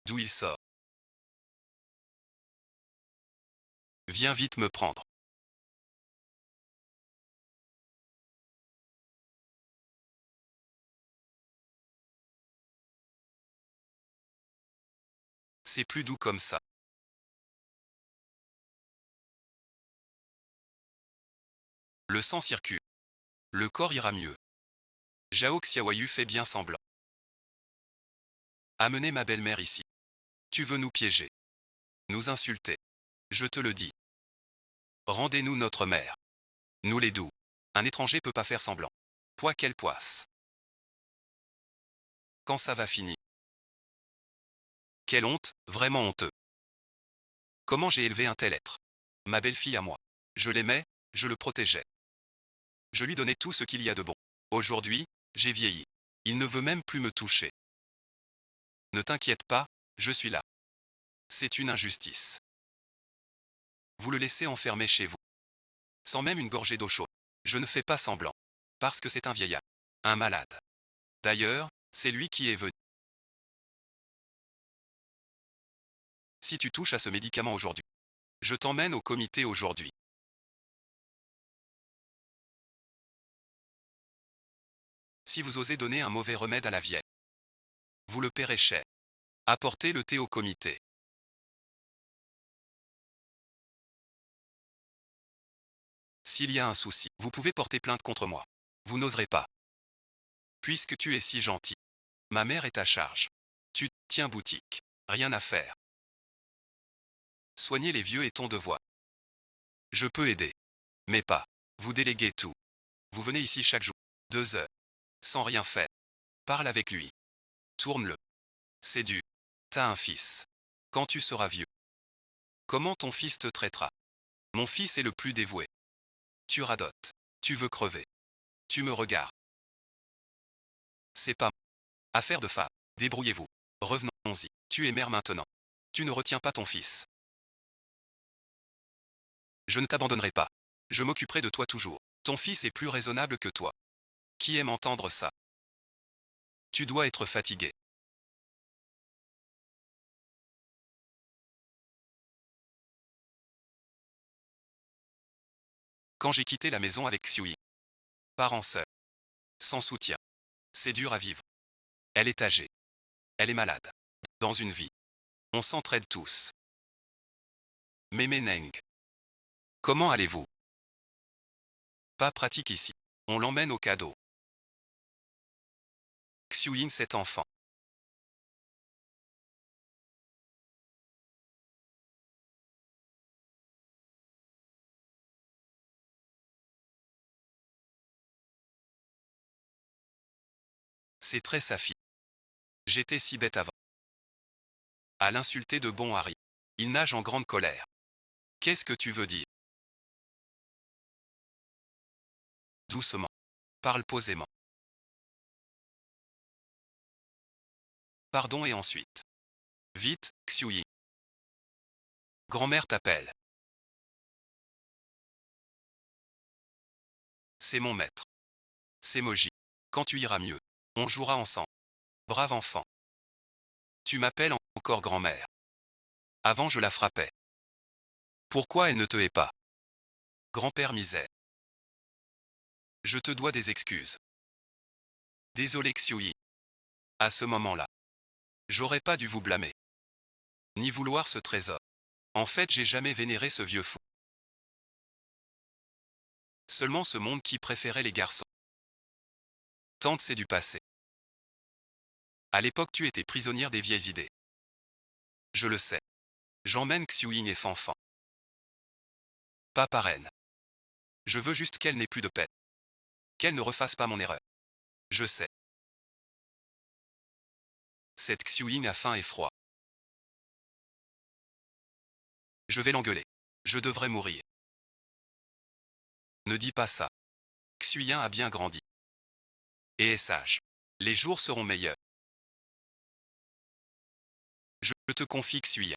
D'où il sort? Viens vite me prendre. C'est plus doux comme ça. Le sang circule. Le corps ira mieux. Zhao Xiaoyu fait bien semblant. Amenez ma belle-mère ici. Tu veux nous piéger. Nous insulter. Je te le dis. Rendez-nous notre mère. Nous les doux. Un étranger peut pas faire semblant. Pois quelle poisse. Quand ça va finir? Quelle honte, vraiment honteux. Comment j'ai élevé un tel être? Ma belle-fille à moi. Je l'aimais, je le protégeais. Je lui donnais tout ce qu'il y a de bon. Aujourd'hui, j'ai vieilli. Il ne veut même plus me toucher. Ne t'inquiète pas, je suis là. C'est une injustice. Vous le laissez enfermer chez vous. Sans même une gorgée d'eau chaude. Je ne fais pas semblant. Parce que c'est un vieillard. Un malade. D'ailleurs, c'est lui qui est venu. Si tu touches à ce médicament aujourd'hui, je t'emmène au comité aujourd'hui. Si vous osez donner un mauvais remède à la vieille, vous le paierez cher. Apportez le thé au comité. S'il y a un souci, vous pouvez porter plainte contre moi. Vous n'oserez pas. Puisque tu es si gentil. Ma mère est à charge. Tu tiens boutique. Rien à faire. Soigner les vieux est ton devoir. Je peux aider. Mais pas. Vous déléguez tout. Vous venez ici chaque jour. 2 heures. Sans rien faire. Parle avec lui. Tourne-le. C'est dur. T'as un fils. Quand tu seras vieux. Comment ton fils te traitera? Mon fils est le plus dévoué. Tu radotes. Tu veux crever. Tu me regardes. C'est pas affaire de femme. Débrouillez-vous. Revenons-y. Tu es mère maintenant. Tu ne retiens pas ton fils. Je ne t'abandonnerai pas. Je m'occuperai de toi toujours. Ton fils est plus raisonnable que toi. Qui aime entendre ça? Tu dois être fatigué. Quand j'ai quitté la maison avec Xiui. Parents seuls. Sans soutien. C'est dur à vivre. Elle est âgée. Elle est malade. Dans une vie. On s'entraide tous. Mémé Neng. Comment allez-vous? Pas pratique ici. On l'emmène au cadeau. Xiuyin 7 enfants. C'est très sa fille. J'étais si bête avant. À l'insulter de bon Harry. Il nage en grande colère. Qu'est-ce que tu veux dire? Doucement. Parle posément. Pardon et ensuite. Vite, Xiuyi. Grand-mère t'appelle. C'est mon maître. C'est Moji. Quand tu iras mieux, on jouera ensemble. Brave enfant. Tu m'appelles encore grand-mère. Avant je la frappais. Pourquoi elle ne te hait pas? Grand-père misère. Je te dois des excuses. Désolé Xiuyi. À ce moment-là, j'aurais pas dû vous blâmer. Ni vouloir ce trésor. En fait, j'ai jamais vénéré ce vieux fou. Seulement ce monde qui préférait les garçons. Tante, c'est du passé. À l'époque, tu étais prisonnière des vieilles idées. Je le sais. J'emmène Xiuyin et Fanfan. Pas parraine. Je veux juste qu'elle n'ait plus de peine. Qu'elle ne refasse pas mon erreur. Je sais. Cette Xiuyin a faim et froid. Je vais l'engueuler. Je devrais mourir. Ne dis pas ça. Xiuyin a bien grandi. Et est sage. Les jours seront meilleurs. Je te confie Xiuyin.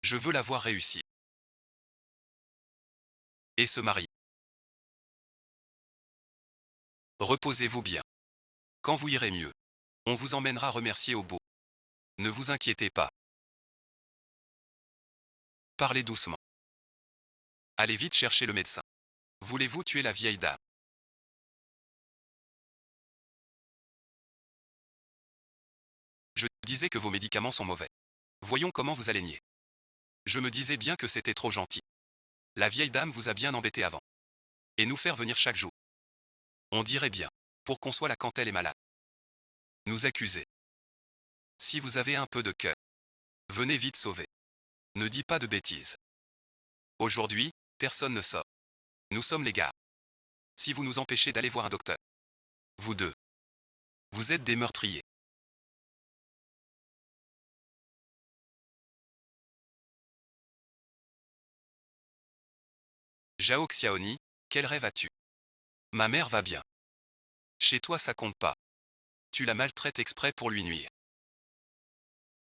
Je veux la voir réussir. Et se marier. Reposez-vous bien. Quand vous irez mieux, on vous emmènera remercier au beau. Ne vous inquiétez pas. Parlez doucement. Allez vite chercher le médecin. Voulez-vous tuer la vieille dame? Je disais que vos médicaments sont mauvais. Voyons comment vous allez nier. Je me disais bien que c'était trop gentil. La vieille dame vous a bien embêté avant. Et nous faire venir chaque jour. On dirait bien. Pour qu'on soit là quand elle est malade. Nous accuser. Si vous avez un peu de cœur, venez vite sauver. Ne dis pas de bêtises. Aujourd'hui, personne ne sort. Nous sommes les gars. Si vous nous empêchez d'aller voir un docteur. Vous deux. Vous êtes des meurtriers. Zhao Xiaoni, quel rêve as-tu? Ma mère va bien. Chez toi ça compte pas. Tu la maltraites exprès pour lui nuire.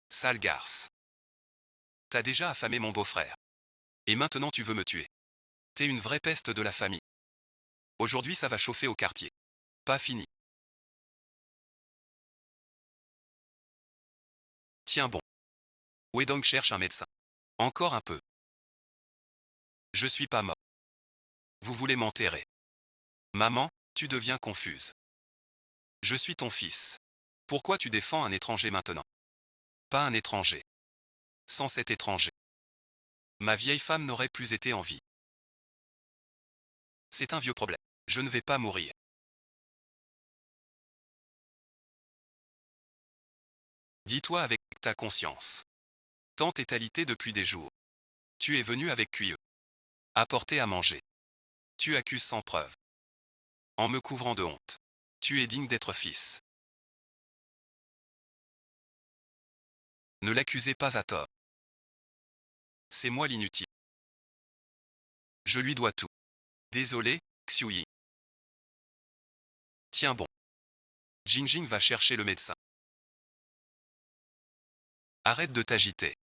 Sale garce. T'as déjà affamé mon beau-frère. Et maintenant tu veux me tuer. T'es une vraie peste de la famille. Aujourd'hui ça va chauffer au quartier. Pas fini. Tiens bon. Wedong cherche un médecin. Encore un peu. Je suis pas mort. Vous voulez m'enterrer. Maman, Tu deviens confuse. Je suis ton fils. Pourquoi tu défends un étranger maintenant? Pas un étranger. Sans cet étranger, ma vieille femme n'aurait plus été en vie. C'est un vieux problème. Je ne vais pas mourir. Dis-toi avec ta conscience. Tante est alitée depuis des jours. Tu es venu avec cuilleux. Apporter à manger. Tu accuses sans preuve. En me couvrant de honte. Tu es digne d'être fils. Ne l'accusez pas à tort. C'est moi l'inutile. Je lui dois tout. Désolé, Xiuyi. Tiens bon. Jinjing va chercher le médecin. Arrête de t'agiter.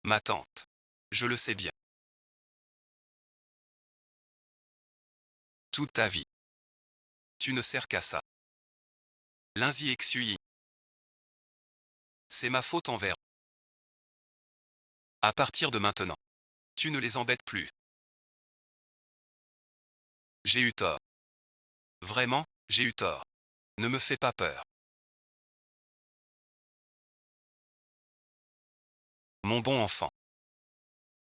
Ma tante. Je le sais bien. Toute ta vie. Tu ne sers qu'à ça. Linzi et Xiuyi. C'est ma faute envers. À partir de maintenant. Tu ne les embêtes plus. J'ai eu tort. Vraiment, j'ai eu tort. Ne me fais pas peur. Mon bon enfant.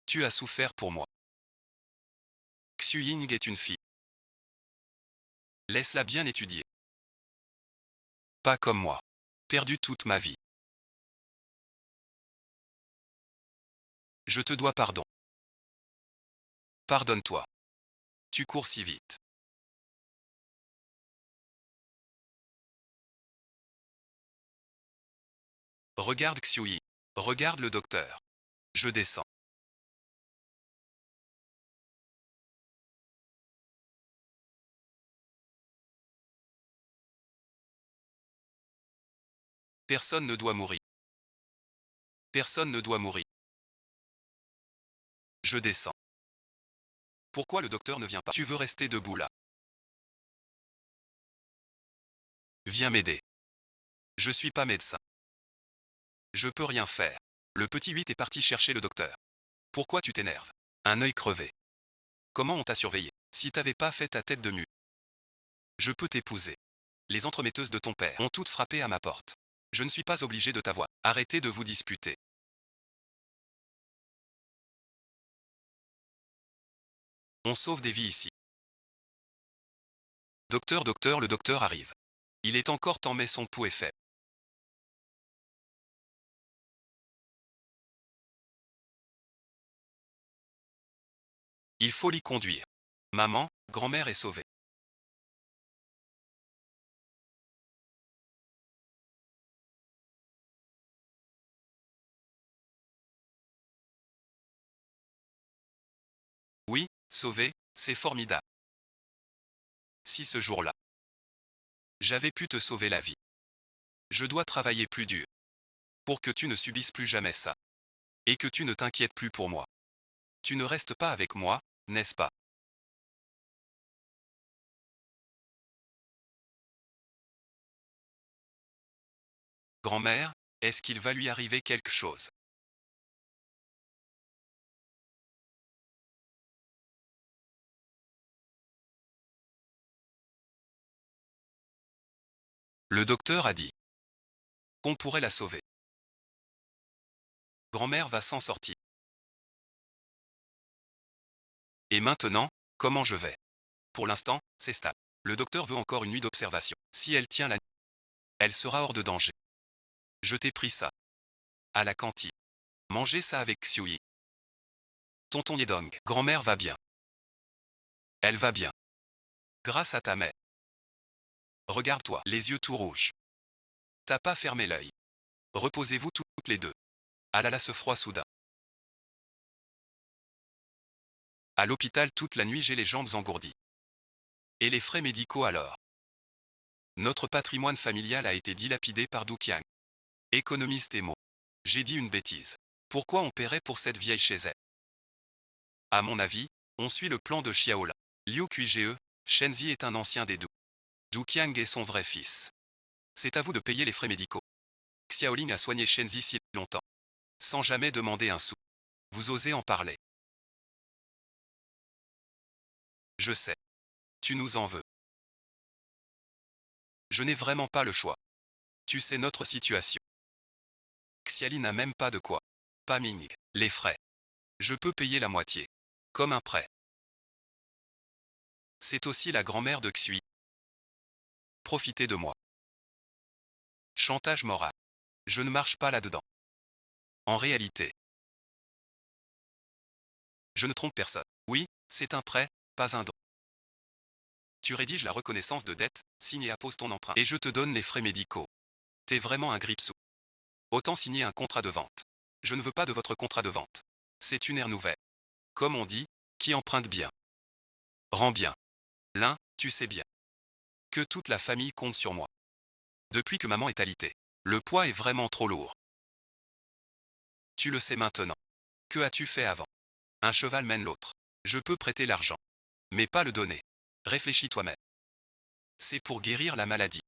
Tu as souffert pour moi. Xiuying est une fille. Laisse-la bien étudier. Pas comme moi. Perdu toute ma vie. Je te dois pardon. Pardonne-toi. Tu cours si vite. Regarde Xiuyi. Regarde le docteur. Je descends. Personne ne doit mourir. Personne ne doit mourir. Je descends. Pourquoi le docteur ne vient pas? Tu veux rester debout là? Viens m'aider. Je suis pas médecin. Je peux rien faire. Le petit 8 est parti chercher le docteur. Pourquoi tu t'énerves? Un œil crevé. Comment on t'a surveillé? Si t'avais pas fait ta tête de mue. Je peux t'épouser. Les entremetteuses de ton père ont toutes frappé à ma porte. Je ne suis pas obligé de t'avoir. Arrêtez de vous disputer. On sauve des vies ici. Docteur, docteur, le docteur arrive. Il est encore temps mais son pouls est faible. Il faut l'y conduire. Maman, grand-mère est sauvée. Oui, sauvée, c'est formidable. Si ce jour-là, j'avais pu te sauver la vie. Je dois travailler plus dur. Pour que tu ne subisses plus jamais ça. Et que tu ne t'inquiètes plus pour moi. Tu ne restes pas avec moi, n'est-ce pas? Grand-mère, est-ce qu'il va lui arriver quelque chose? Le docteur a dit qu'on pourrait la sauver. Grand-mère va s'en sortir. Et maintenant, comment je vais? Pour l'instant, c'est stable. Le docteur veut encore une nuit d'observation. Si elle tient la nuit, elle sera hors de danger. Je t'ai pris ça. À la cantine. Mangez ça avec Xiuyi. Tonton Yedong. Grand-mère va bien. Elle va bien. Grâce à ta mère. Regarde-toi, les yeux tout rouges. T'as pas fermé l'œil. Reposez-vous toutes les deux. Ah là là, ce froid soudain. À l'hôpital toute la nuit, j'ai les jambes engourdies. Et les frais médicaux alors? Notre patrimoine familial a été dilapidé par Du Qiang. Économiste et mot. J'ai dit une bêtise. Pourquoi on paierait pour cette vieille chez elle? À mon avis, on suit le plan de Xiaolin. Liu Qige, Shenzi est un ancien des Du. Du Qiang est son vrai fils. C'est à vous de payer les frais médicaux. Xiaoling a soigné Shenzi si longtemps. Sans jamais demander un sou. Vous osez en parler? Je sais. Tu nous en veux. Je n'ai vraiment pas le choix. Tu sais notre situation. Xiali n'a même pas de quoi. Pas Ming. Les frais. Je peux payer la moitié. Comme un prêt. C'est aussi la grand-mère de Xui. Profitez de moi. Chantage moral. Je ne marche pas là-dedans. En réalité, je ne trompe personne. Oui, c'est un prêt, pas un don. Tu rédiges la reconnaissance de dette, signe et appose ton emprunt. Et je te donne les frais médicaux. T'es vraiment un grippe-sous. Autant signer un contrat de vente. Je ne veux pas de votre contrat de vente. C'est une ère nouvelle. Comme on dit, qui emprunte bien rend bien. L'un, tu sais bien. Que toute la famille compte sur moi. Depuis que maman est alitée. Le poids est vraiment trop lourd. Tu le sais maintenant. Que as-tu fait avant? Un cheval mène l'autre. Je peux prêter l'argent. Mais pas le donner. Réfléchis toi-même. C'est pour guérir la maladie.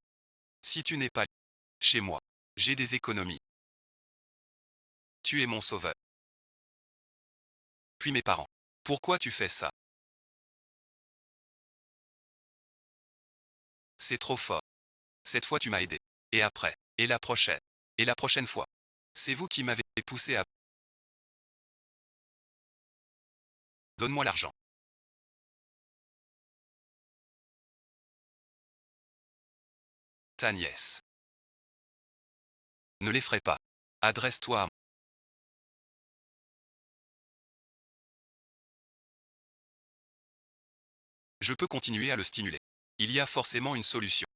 Si tu n'es pas chez moi, j'ai des économies. Tu es mon sauveur. Puis mes parents. Pourquoi tu fais ça? C'est trop fort. Cette fois tu m'as aidé. Et après? Et la prochaine? Et la prochaine fois? C'est vous qui m'avez poussé à... Donne-moi l'argent. Ta nièce. Ne l'effraie pas. Adresse-toi à moi. Je peux continuer à le stimuler. Il y a forcément une solution.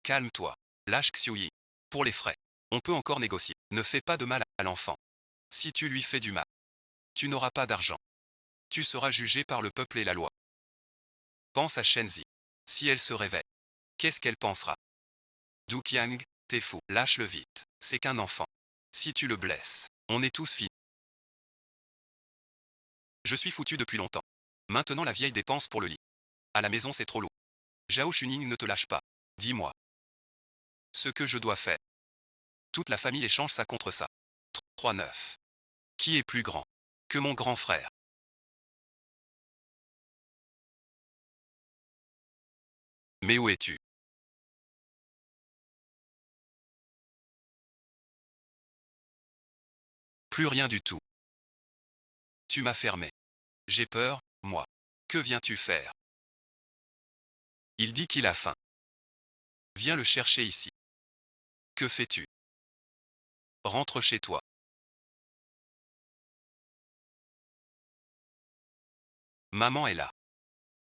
Calme-toi. Lâche Xiuyi. Pour les frais. On peut encore négocier. Ne fais pas de mal à l'enfant. Si tu lui fais du mal, tu n'auras pas d'argent. Tu seras jugé par le peuple et la loi. Pense à Shenzi. Si elle se réveille, qu'est-ce qu'elle pensera? Du Qiang, t'es fou. Lâche-le vite. C'est qu'un enfant. Si tu le blesses, on est tous finis. Je suis foutu depuis longtemps. Maintenant la vieille dépense pour le lit. À la maison c'est trop lourd. Zhao Xuning ne te lâche pas. Dis-moi. Ce que je dois faire. Toute la famille échange ça contre ça. 3-9. Qui est plus grand que mon grand frère? Mais où es-tu? Plus rien du tout. Tu m'as fermé. J'ai peur, moi. Que viens-tu faire? Il dit qu'il a faim. Viens le chercher ici. Que fais-tu? Rentre chez toi. Maman est là.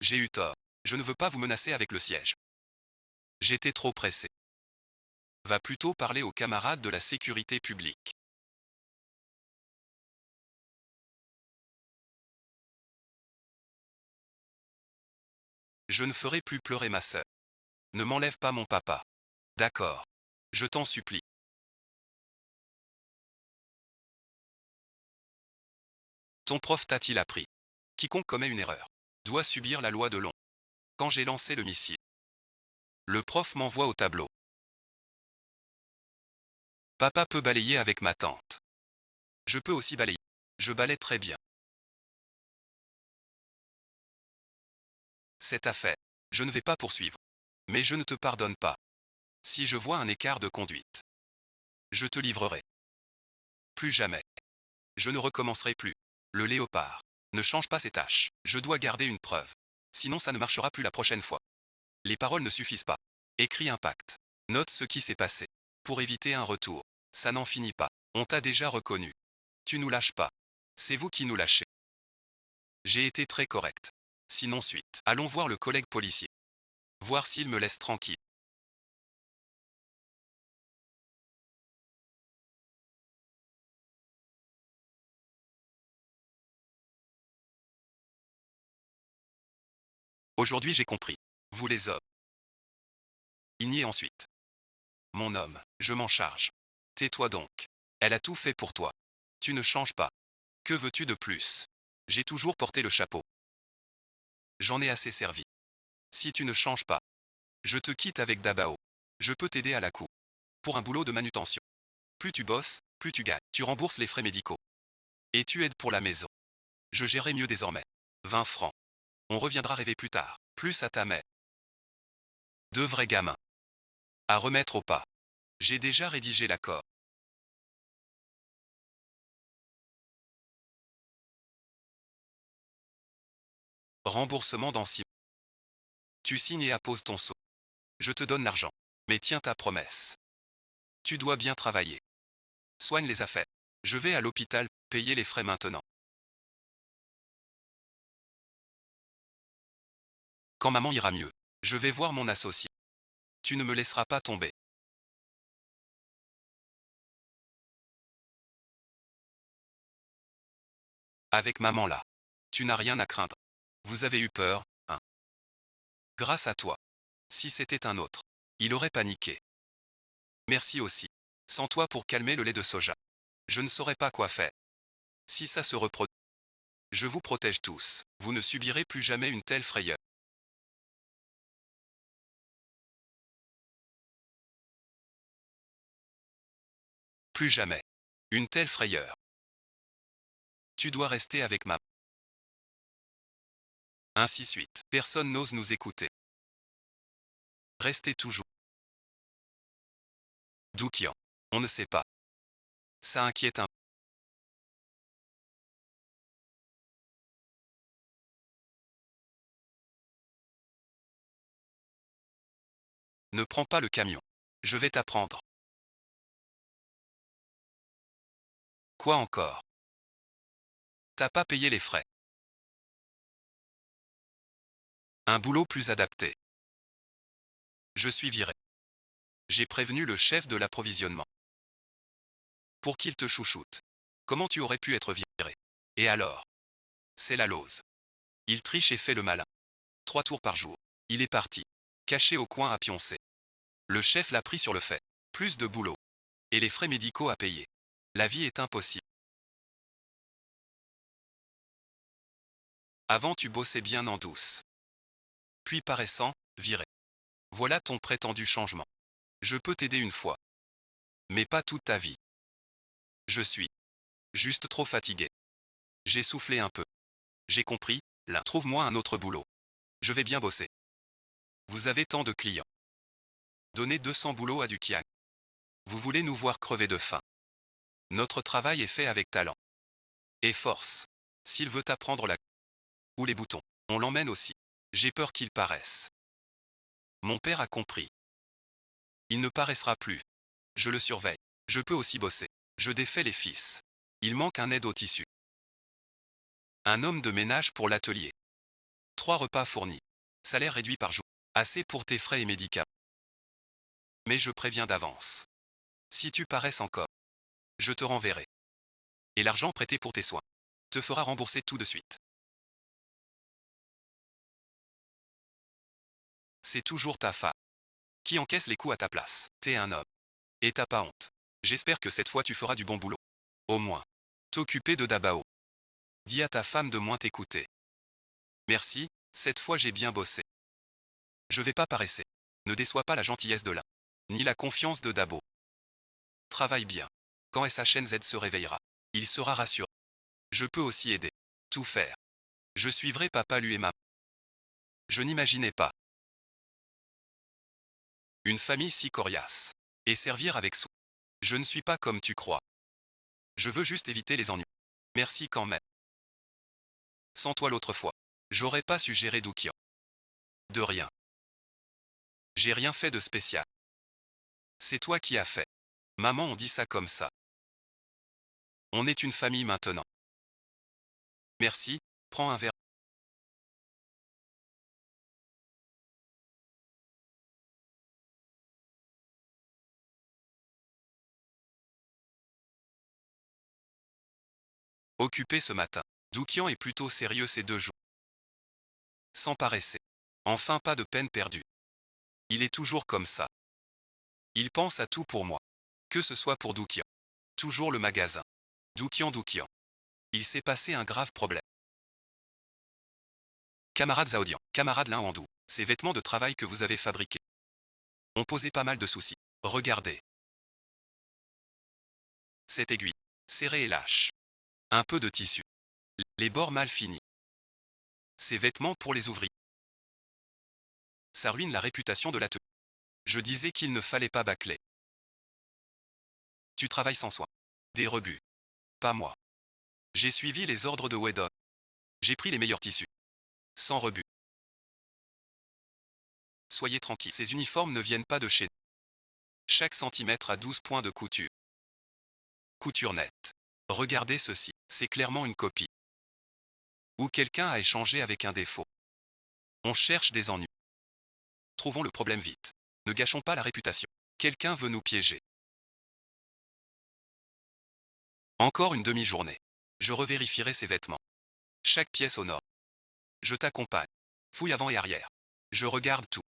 J'ai eu tort. Je ne veux pas vous menacer avec le siège. J'étais trop pressé. Va plutôt parler aux camarades de la sécurité publique. Je ne ferai plus pleurer ma sœur. Ne m'enlève pas mon papa. D'accord. Je t'en supplie. Ton prof t'a-t-il appris? Quiconque commet une erreur doit subir la loi de l'ombre. Quand j'ai lancé le missile, le prof m'envoie au tableau. Papa peut balayer avec ma tante. Je peux aussi balayer. Je balaye très bien. Cette affaire, je ne vais pas poursuivre. Mais je ne te pardonne pas. Si je vois un écart de conduite, je te livrerai. Plus jamais. Je ne recommencerai plus. Le léopard ne change pas ses tâches. Je dois garder une preuve. Sinon ça ne marchera plus la prochaine fois. Les paroles ne suffisent pas. Écris un pacte. Note ce qui s'est passé. Pour éviter un retour. Ça n'en finit pas. On t'a déjà reconnu. Tu nous lâches pas. C'est vous qui nous lâchez. J'ai été très correct. Sinon suite. Allons voir le collègue policier. Voir s'il me laisse tranquille. Aujourd'hui j'ai compris. Vous les hommes. Il n'y est ensuite. Mon homme, je m'en charge. Tais-toi donc. Elle a tout fait pour toi. Tu ne changes pas. Que veux-tu de plus? J'ai toujours porté le chapeau. J'en ai assez servi. Si tu ne changes pas, je te quitte avec Dabao. Je peux t'aider à la cour. Pour un boulot de manutention. Plus tu bosses, plus tu gagnes. Tu rembourses les frais médicaux. Et tu aides pour la maison. Je gérerai mieux désormais. 20 francs. On reviendra rêver plus tard. Plus à ta mère. Deux vrais gamins. À remettre au pas. J'ai déjà rédigé l'accord. Remboursement dans 6 mois. Tu signes et apposes ton sceau. Je te donne l'argent. Mais tiens ta promesse. Tu dois bien travailler. Soigne les affaires. Je vais à l'hôpital, payer les frais maintenant. Quand maman ira mieux, je vais voir mon associé. Tu ne me laisseras pas tomber. Avec maman là. Tu n'as rien à craindre. Vous avez eu peur, hein? Grâce à toi. Si c'était un autre, il aurait paniqué. Merci aussi. Sans toi pour calmer le lait de soja. Je ne saurais pas quoi faire. Si ça se reproduit, je vous protège tous. Vous ne subirez plus jamais une telle frayeur. Plus jamais. Une telle frayeur. Tu dois rester avec maman. Ainsi suite. Personne n'ose nous écouter. Restez toujours. Doukian. On ne sait pas. Ça inquiète un. Ne prends pas le camion. Je vais t'apprendre. Quoi encore? T'as pas payé les frais. Un boulot plus adapté. Je suis viré. J'ai prévenu le chef de l'approvisionnement. Pour qu'il te chouchoute. Comment tu aurais pu être viré? Et alors? C'est la lose. Il triche et fait le malin. 3 tours par jour. Il est parti. Caché au coin à pioncer. Le chef l'a pris sur le fait. Plus de boulot. Et les frais médicaux à payer. La vie est impossible. Avant tu bossais bien en douce. Puis paraissant, viré. Voilà ton prétendu changement. Je peux t'aider une fois. Mais pas toute ta vie. Je suis juste trop fatigué. J'ai soufflé un peu. J'ai compris, là, trouve-moi un autre boulot. Je vais bien bosser. Vous avez tant de clients. Donnez 200 boulots à Dukian. Vous voulez nous voir crever de faim. Notre travail est fait avec talent. Et force. S'il veut apprendre la... ou les boutons, on l'emmène aussi. J'ai peur qu'il paraisse. Mon père a compris. Il ne paraissera plus. Je le surveille. Je peux aussi bosser. Je défais les fils. Il manque un aide au tissu. Un homme de ménage pour l'atelier. 3 repas fournis. Salaire réduit par jour. Assez pour tes frais et médicaments. Mais je préviens d'avance. Si tu paraisses encore, je te renverrai. Et l'argent prêté pour tes soins te fera rembourser tout de suite. C'est toujours ta femme qui encaisse les coups à ta place. T'es un homme. Et t'as pas honte. J'espère que cette fois tu feras du bon boulot. Au moins. T'occuper de Dabao. Dis à ta femme de moins t'écouter. Merci, cette fois j'ai bien bossé. Je vais pas paresser. Ne déçois pas la gentillesse de l'un. Ni la confiance de Dabo. Travaille bien. Quand SHNZ se réveillera, il sera rassuré. Je peux aussi aider. Tout faire. Je suivrai papa lui et maman. Je n'imaginais pas. Une famille si coriace. Et servir avec soin. Je ne suis pas comme tu crois. Je veux juste éviter les ennuis. Merci quand même. Sans toi l'autre fois, j'aurais pas su gérer Doukian. De rien. J'ai rien fait de spécial. C'est toi qui as fait. Maman on dit ça comme ça. On est une famille maintenant. Merci, prends un verre. Occupé ce matin. Doukian est plutôt sérieux ces 2 jours. Sans paresser. Enfin pas de peine perdue. Il est toujours comme ça. Il pense à tout pour moi. Que ce soit pour Doukian. Toujours le magasin. Doukian. Il s'est passé un grave problème. Camarade Zaodian, camarade Lin Wandou, ces vêtements de travail que vous avez fabriqués ont posé pas mal de soucis. Regardez. Cette aiguille. Serrée et lâche. Un peu de tissu. Les bords mal finis. Ces vêtements pour les ouvriers. Ça ruine la réputation de l'atelier. Je disais qu'il ne fallait pas bâcler. Tu travailles sans soin. Des rebuts. Pas moi. J'ai suivi les ordres de Wedon. J'ai pris les meilleurs tissus. Sans rebut. Soyez tranquille, ces uniformes ne viennent pas de chez nous. Chaque centimètre a 12 points de couture. Couture nette. Regardez ceci, c'est clairement une copie. Ou quelqu'un a échangé avec un défaut. On cherche des ennuis. Trouvons le problème vite. Ne gâchons pas la réputation. Quelqu'un veut nous piéger. Encore une demi-journée. Je revérifierai ses vêtements. Chaque pièce au nord. Je t'accompagne. Fouille avant et arrière. Je regarde tout.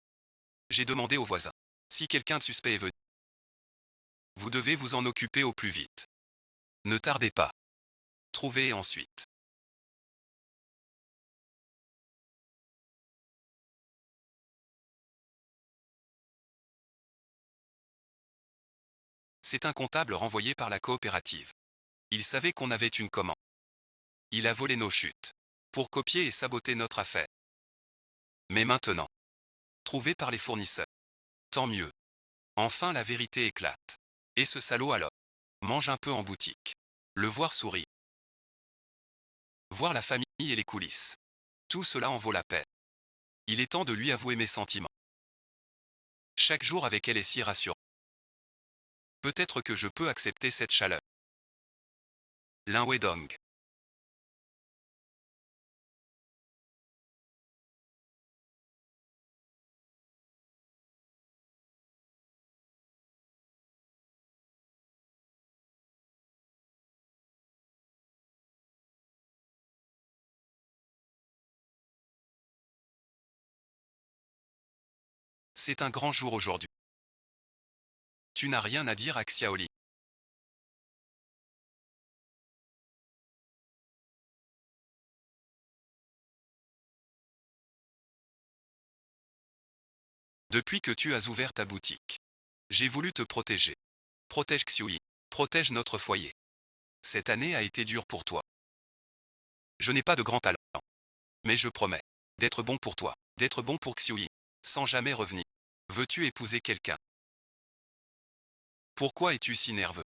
J'ai demandé aux voisins. Si quelqu'un de suspect est venu, vous devez vous en occuper au plus vite. Ne tardez pas. Trouvez ensuite. C'est un comptable renvoyé par la coopérative. Il savait qu'on avait une commande. Il a volé nos chutes. Pour copier et saboter notre affaire. Mais maintenant. Trouvé par les fournisseurs. Tant mieux. Enfin la vérité éclate. Et ce salaud alors. Mange un peu en boutique. Le voir sourire. Voir la famille et les coulisses. Tout cela en vaut la peine. Il est temps de lui avouer mes sentiments. Chaque jour avec elle est si rassurant. Peut-être que je peux accepter cette chaleur. Lin Wedong. C'est un grand jour aujourd'hui. Tu n'as rien à dire à Xiaoli. Depuis que tu as ouvert ta boutique. J'ai voulu te protéger. Protège Xiui. Protège notre foyer. Cette année a été dure pour toi. Je n'ai pas de grand talent. Mais je promets. D'être bon pour toi. D'être bon pour Xiui. Sans jamais revenir. Veux-tu épouser quelqu'un? Pourquoi es-tu si nerveux?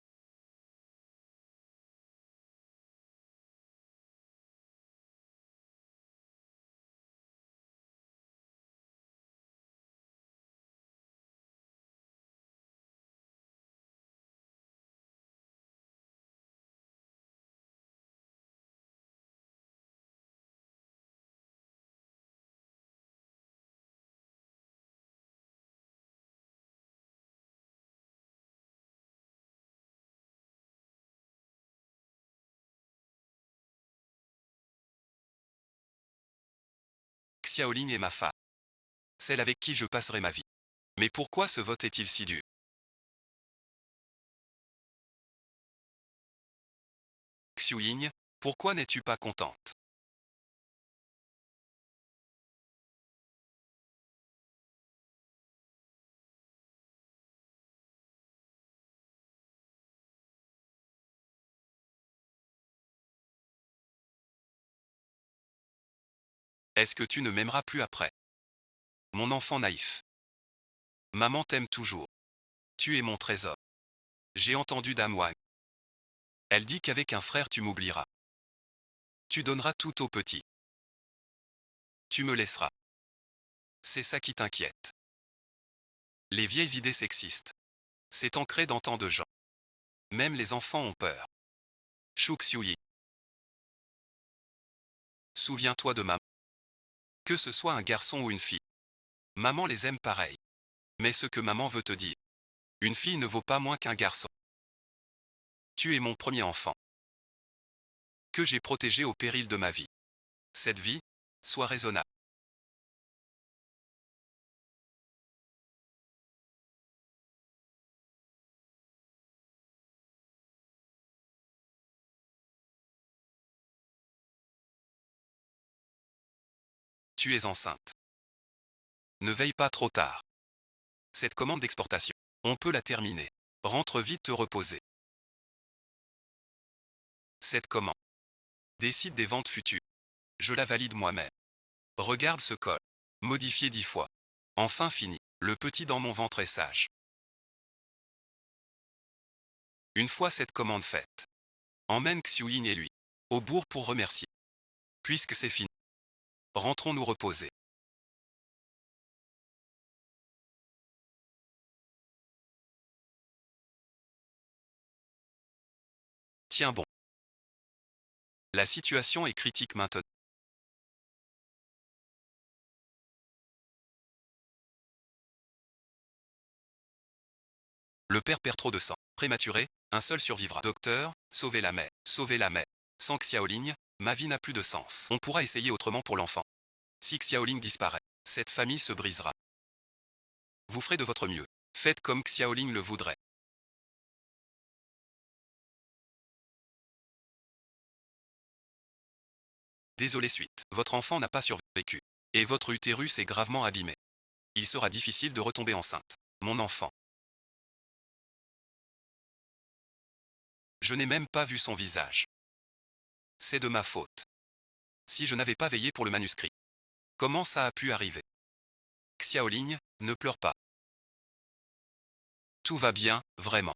Xiaoling est ma femme. Celle avec qui je passerai ma vie. Mais pourquoi ce vote est-il si dur? Xiuying, pourquoi n'es-tu pas contente? Est-ce que tu ne m'aimeras plus après? Mon enfant naïf. Maman t'aime toujours. Tu es mon trésor. J'ai entendu Dame Wang. Elle dit qu'avec un frère tu m'oublieras. Tu donneras tout au petit. Tu me laisseras. C'est ça qui t'inquiète. Les vieilles idées sexistes. C'est ancré dans tant de gens. Même les enfants ont peur. Shu Xiuyi. Souviens-toi de maman. Que ce soit un garçon ou une fille. Maman les aime pareil. Mais ce que maman veut te dire. Une fille ne vaut pas moins qu'un garçon. Tu es mon premier enfant. Que j'ai protégé au péril de ma vie. Cette vie, sois raisonnable. Tu es enceinte. Ne veille pas trop tard. Cette commande d'exportation, on peut la terminer. Rentre vite te reposer. Cette commande. Décide des ventes futures. Je la valide moi-même. Regarde ce col. Modifié 10 fois. Enfin fini. Le petit dans mon ventre est sage. Une fois cette commande faite, emmène Xiuyin et lui au bourg pour remercier. Puisque c'est fini, rentrons nous reposer. Tiens bon. La situation est critique maintenant. Le père perd trop de sang. Prématuré, un seul survivra. Docteur, sauvez la mère. Sauvez la mère. Sans Xiaoling, ma vie n'a plus de sens. On pourra essayer autrement pour l'enfant. Si Xiaoling disparaît, cette famille se brisera. Vous ferez de votre mieux. Faites comme Xiaoling le voudrait. Désolé suite. Votre enfant n'a pas survécu. Et votre utérus est gravement abîmé. Il sera difficile de retomber enceinte. Mon enfant. Je n'ai même pas vu son visage. C'est de ma faute. Si je n'avais pas veillé pour le manuscrit. Comment ça a pu arriver? Xiaoling, ne pleure pas. Tout va bien, vraiment.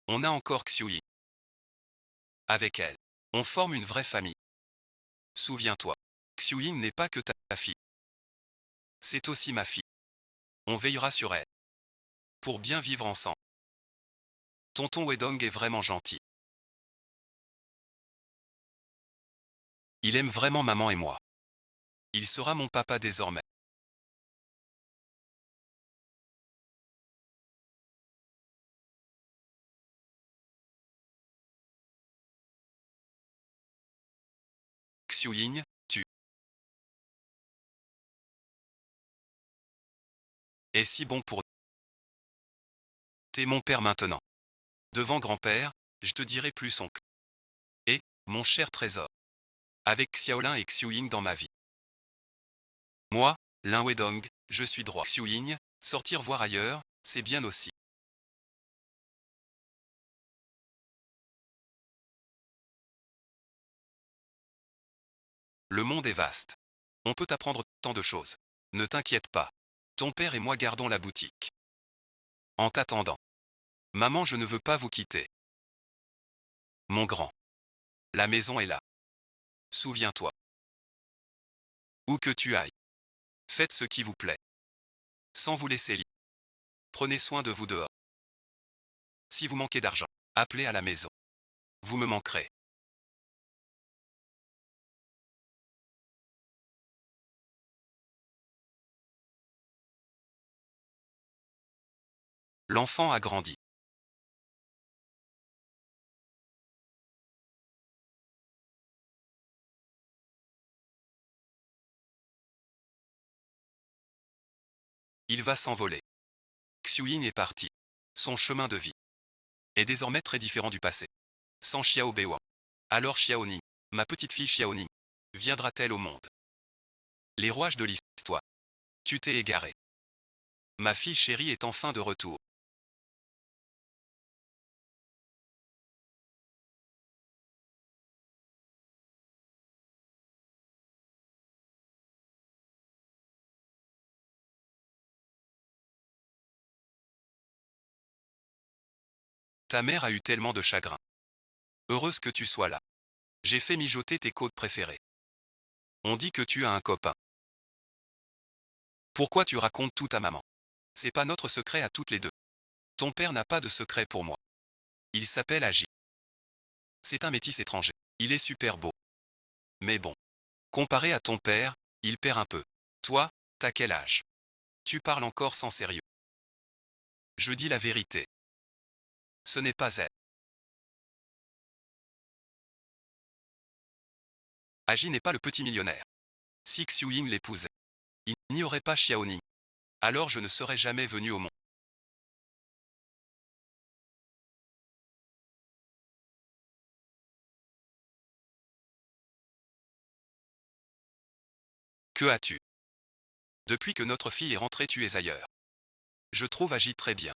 On a encore Xiuyi. Avec elle, on forme une vraie famille. Souviens-toi, Xiuyin n'est pas que ta fille. C'est aussi ma fille. On veillera sur elle. Pour bien vivre ensemble. Tonton Wedong est vraiment gentil. Il aime vraiment maman et moi. Il sera mon papa désormais. Xiuyin, tu es si bon pour nous. T'es mon père maintenant. Devant grand-père, je te dirai plus oncle. Et, mon cher trésor. Avec Xiaolin et Xiuyin dans ma vie. Moi, Lin Wedong, je suis droit. Xiuyin, sortir voir ailleurs, c'est bien aussi. Le monde est vaste. On peut apprendre tant de choses. Ne t'inquiète pas. Ton père et moi gardons la boutique. En t'attendant. Maman, je ne veux pas vous quitter. Mon grand. La maison est là. Souviens-toi. Où que tu ailles. Faites ce qui vous plaît. Sans vous laisser libre. Prenez soin de vous dehors. Si vous manquez d'argent, appelez à la maison. Vous me manquerez. L'enfant a grandi. Il va s'envoler. Xiuyin est parti. Son chemin de vie est désormais très différent du passé. Sans Xiao Beiwan. Alors Xiaoning, ma petite fille Xiaoning, viendra-t-elle au monde? Les rouages de l'histoire. Tu t'es égaré. Ma fille chérie est enfin de retour. Ta mère a eu tellement de chagrin. Heureuse que tu sois là. J'ai fait mijoter tes côtes préférées. On dit que tu as un copain. Pourquoi tu racontes tout à maman? C'est pas notre secret à toutes les deux. Ton père n'a pas de secret pour moi. Il s'appelle Agi. C'est un métis étranger. Il est super beau. Mais bon. Comparé à ton père, il perd un peu. Toi, t'as quel âge? Tu parles encore sans sérieux. Je dis la vérité. Ce n'est pas elle. Agi n'est pas le petit millionnaire. Si Xiuyin l'épousait, il n'y aurait pas Xiaoning. Alors je ne serais jamais venu au monde. Que as-tu? Depuis que notre fille est rentrée, tu es ailleurs. Je trouve Agi très bien.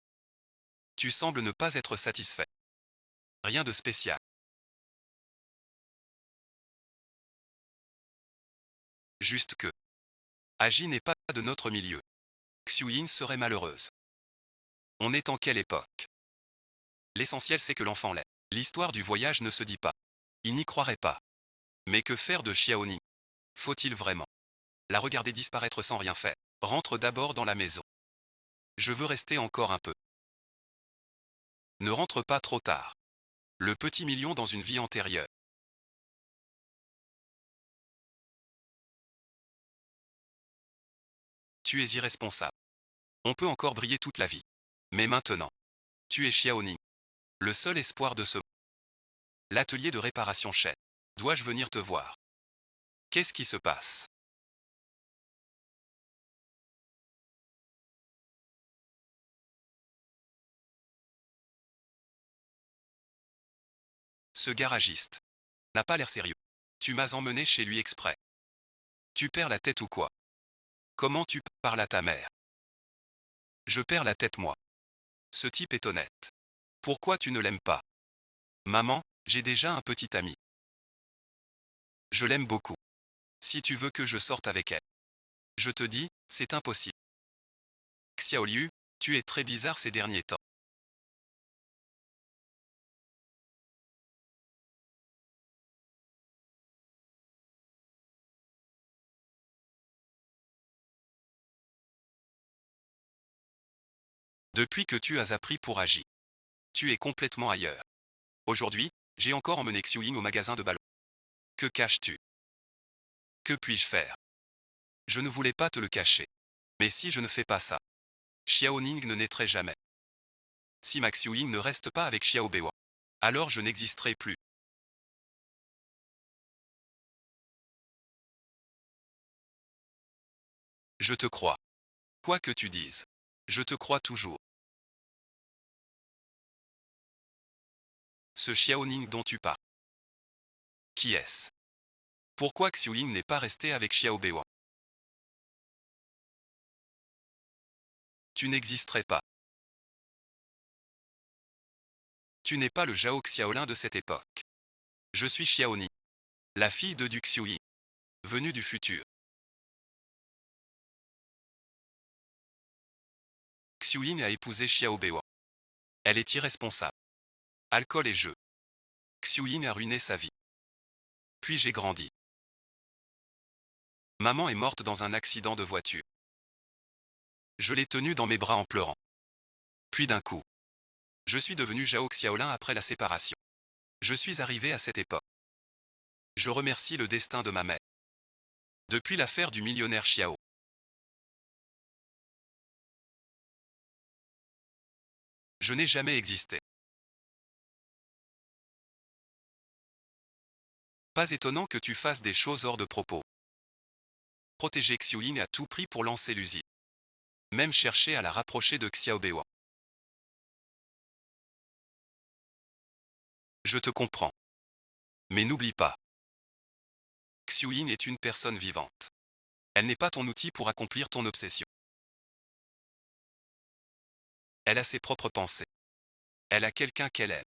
Tu sembles ne pas être satisfait. Rien de spécial. Juste que Agi n'est pas de notre milieu. Xiuyin serait malheureuse. On est en quelle époque? L'essentiel c'est que l'enfant l'ait. L'histoire du voyage ne se dit pas. Il n'y croirait pas. Mais que faire de Xiaoning? Faut-il vraiment la regarder disparaître sans rien faire? Rentre d'abord dans la maison. Je veux rester encore un peu. Ne rentre pas trop tard. Le petit million dans une vie antérieure. Tu es irresponsable. On peut encore briller toute la vie. Mais maintenant, tu es Xiaoning. Le seul espoir de ce monde. L'atelier de réparation chaîne. Dois-je venir te voir? Qu'est-ce qui se passe? Ce garagiste n'a pas l'air sérieux. Tu m'as emmené chez lui exprès. Tu perds la tête ou quoi? Comment tu parles à ta mère? Je perds la tête moi. Ce type est honnête. Pourquoi tu ne l'aimes pas? Maman, j'ai déjà un petit ami. Je l'aime beaucoup. Si tu veux que je sorte avec elle. Je te dis, c'est impossible. Xiaoliu, tu es très bizarre ces derniers temps. Depuis que tu as appris pour agir. Tu es complètement ailleurs. Aujourd'hui, j'ai encore emmené Xiuying au magasin de ballons. Que caches-tu? Que puis-je faire? Je ne voulais pas te le cacher. Mais si je ne fais pas ça, Xiaoning ne naîtrait jamais. Si Max Xiuying ne reste pas avec Xiao Beihua, alors je n'existerai plus. Je te crois. Quoi que tu dises. Je te crois toujours. Ce Xiaoning dont tu parles. Qui est-ce? Pourquoi Xiuying n'est pas resté avec Xiao Beihua? Tu n'existerais pas. Tu n'es pas le Zhao Xiaolin de cette époque. Je suis Xiaoning, la fille de Duc Xiuying, venue du futur. Xiuying a épousé Xiao Beihua. Elle est irresponsable. Alcool et jeux. Xiuying a ruiné sa vie. Puis j'ai grandi. Maman est morte dans un accident de voiture. Je l'ai tenue dans mes bras en pleurant. Puis d'un coup, je suis devenu Zhao Xiaolin après la séparation. Je suis arrivé à cette époque. Je remercie le destin de ma mère. Depuis l'affaire du millionnaire Xiao. Je n'ai jamais existé. Pas étonnant que tu fasses des choses hors de propos. Protéger Xiuying à tout prix pour lancer l'usine. Même chercher à la rapprocher de Xiao Beihua. Je te comprends. Mais n'oublie pas. Xiuying est une personne vivante. Elle n'est pas ton outil pour accomplir ton obsession. Elle a ses propres pensées. Elle a quelqu'un qu'elle aime.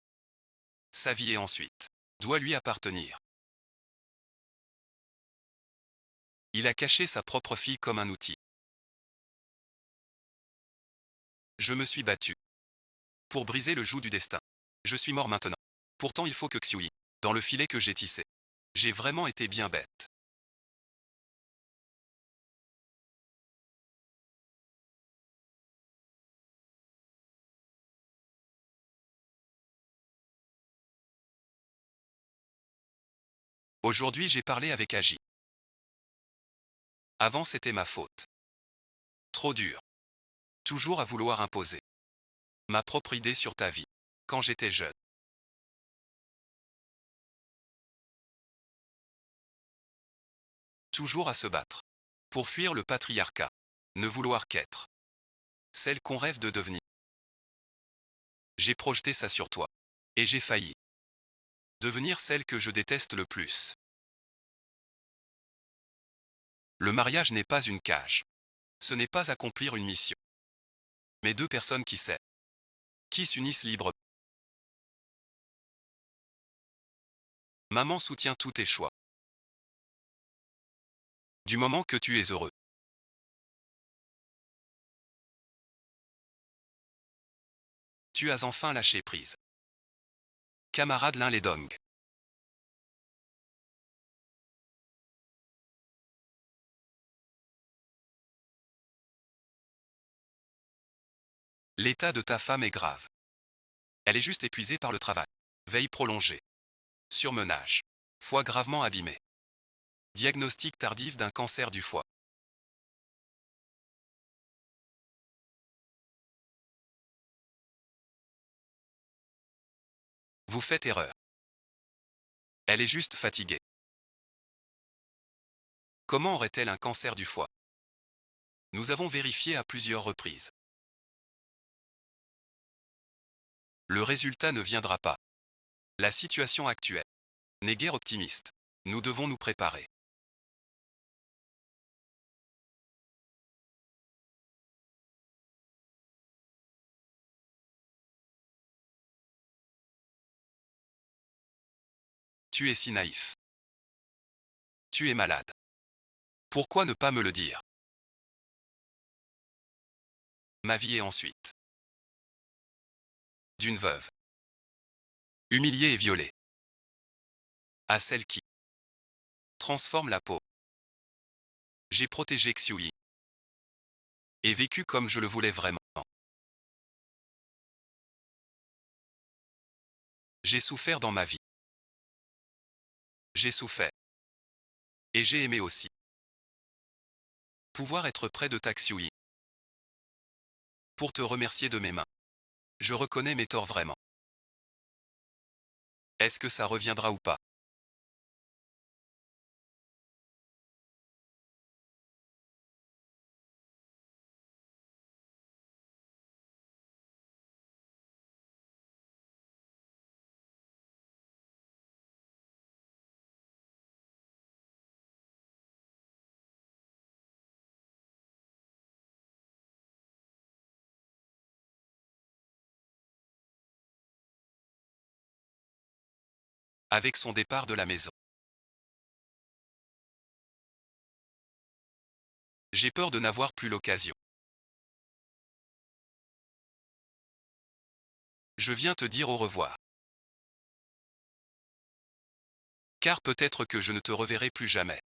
Sa vie et ensuite doit lui appartenir. Il a caché sa propre fille comme un outil. Je me suis battu. Pour briser le joug du destin. Je suis mort maintenant. Pourtant il faut que Xiuying, dans le filet que j'ai tissé. J'ai vraiment été bien bête. Aujourd'hui j'ai parlé avec Agi. Avant c'était ma faute. Trop dur. Toujours à vouloir imposer ma propre idée sur ta vie. Quand j'étais jeune. Toujours à se battre. Pour fuir le patriarcat. Ne vouloir qu'être celle qu'on rêve de devenir. J'ai projeté ça sur toi. Et j'ai failli devenir celle que je déteste le plus. Le mariage n'est pas une cage. Ce n'est pas accomplir une mission. Mais deux personnes qui s'aiment. Qui s'unissent librement. Maman soutient tous tes choix. Du moment que tu es heureux. Tu as enfin lâché prise. Camarade Lin Ledong. L'état de ta femme est grave. Elle est juste épuisée par le travail. Veille prolongée. Surmenage. Foie gravement abîmé. Diagnostic tardif d'un cancer du foie. Vous faites erreur. Elle est juste fatiguée. Comment aurait-elle un cancer du foie? Nous avons vérifié à plusieurs reprises. Le résultat ne viendra pas. La situation actuelle n'est guère optimiste. Nous devons nous préparer. Tu es si naïf. Tu es malade. Pourquoi ne pas me le dire? Ma vie est ensuite d'une veuve, humiliée et violée, à celle qui transforme la peau. J'ai protégé Xiuyi et vécu comme je le voulais vraiment. J'ai souffert dans ma vie. J'ai souffert. Et j'ai aimé aussi. Pouvoir être près de ta Xiuyi. Pour te remercier de mes mains. Je reconnais mes torts vraiment. Est-ce que ça reviendra ou pas? Avec son départ de la maison. J'ai peur de n'avoir plus l'occasion. Je viens te dire au revoir. Car peut-être que je ne te reverrai plus jamais.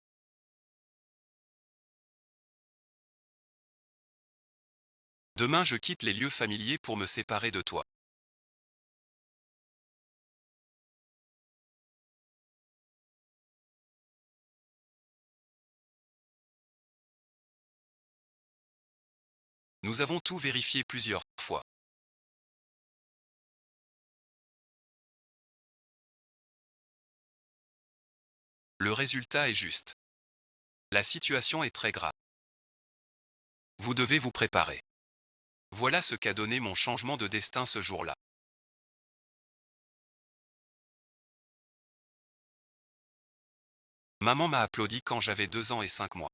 Demain je quitte les lieux familiers pour me séparer de toi. Nous avons tout vérifié plusieurs fois. Le résultat est juste. La situation est très grave. Vous devez vous préparer. Voilà ce qu'a donné mon changement de destin ce jour-là. Maman m'a applaudi quand j'avais 2 ans et 5 mois.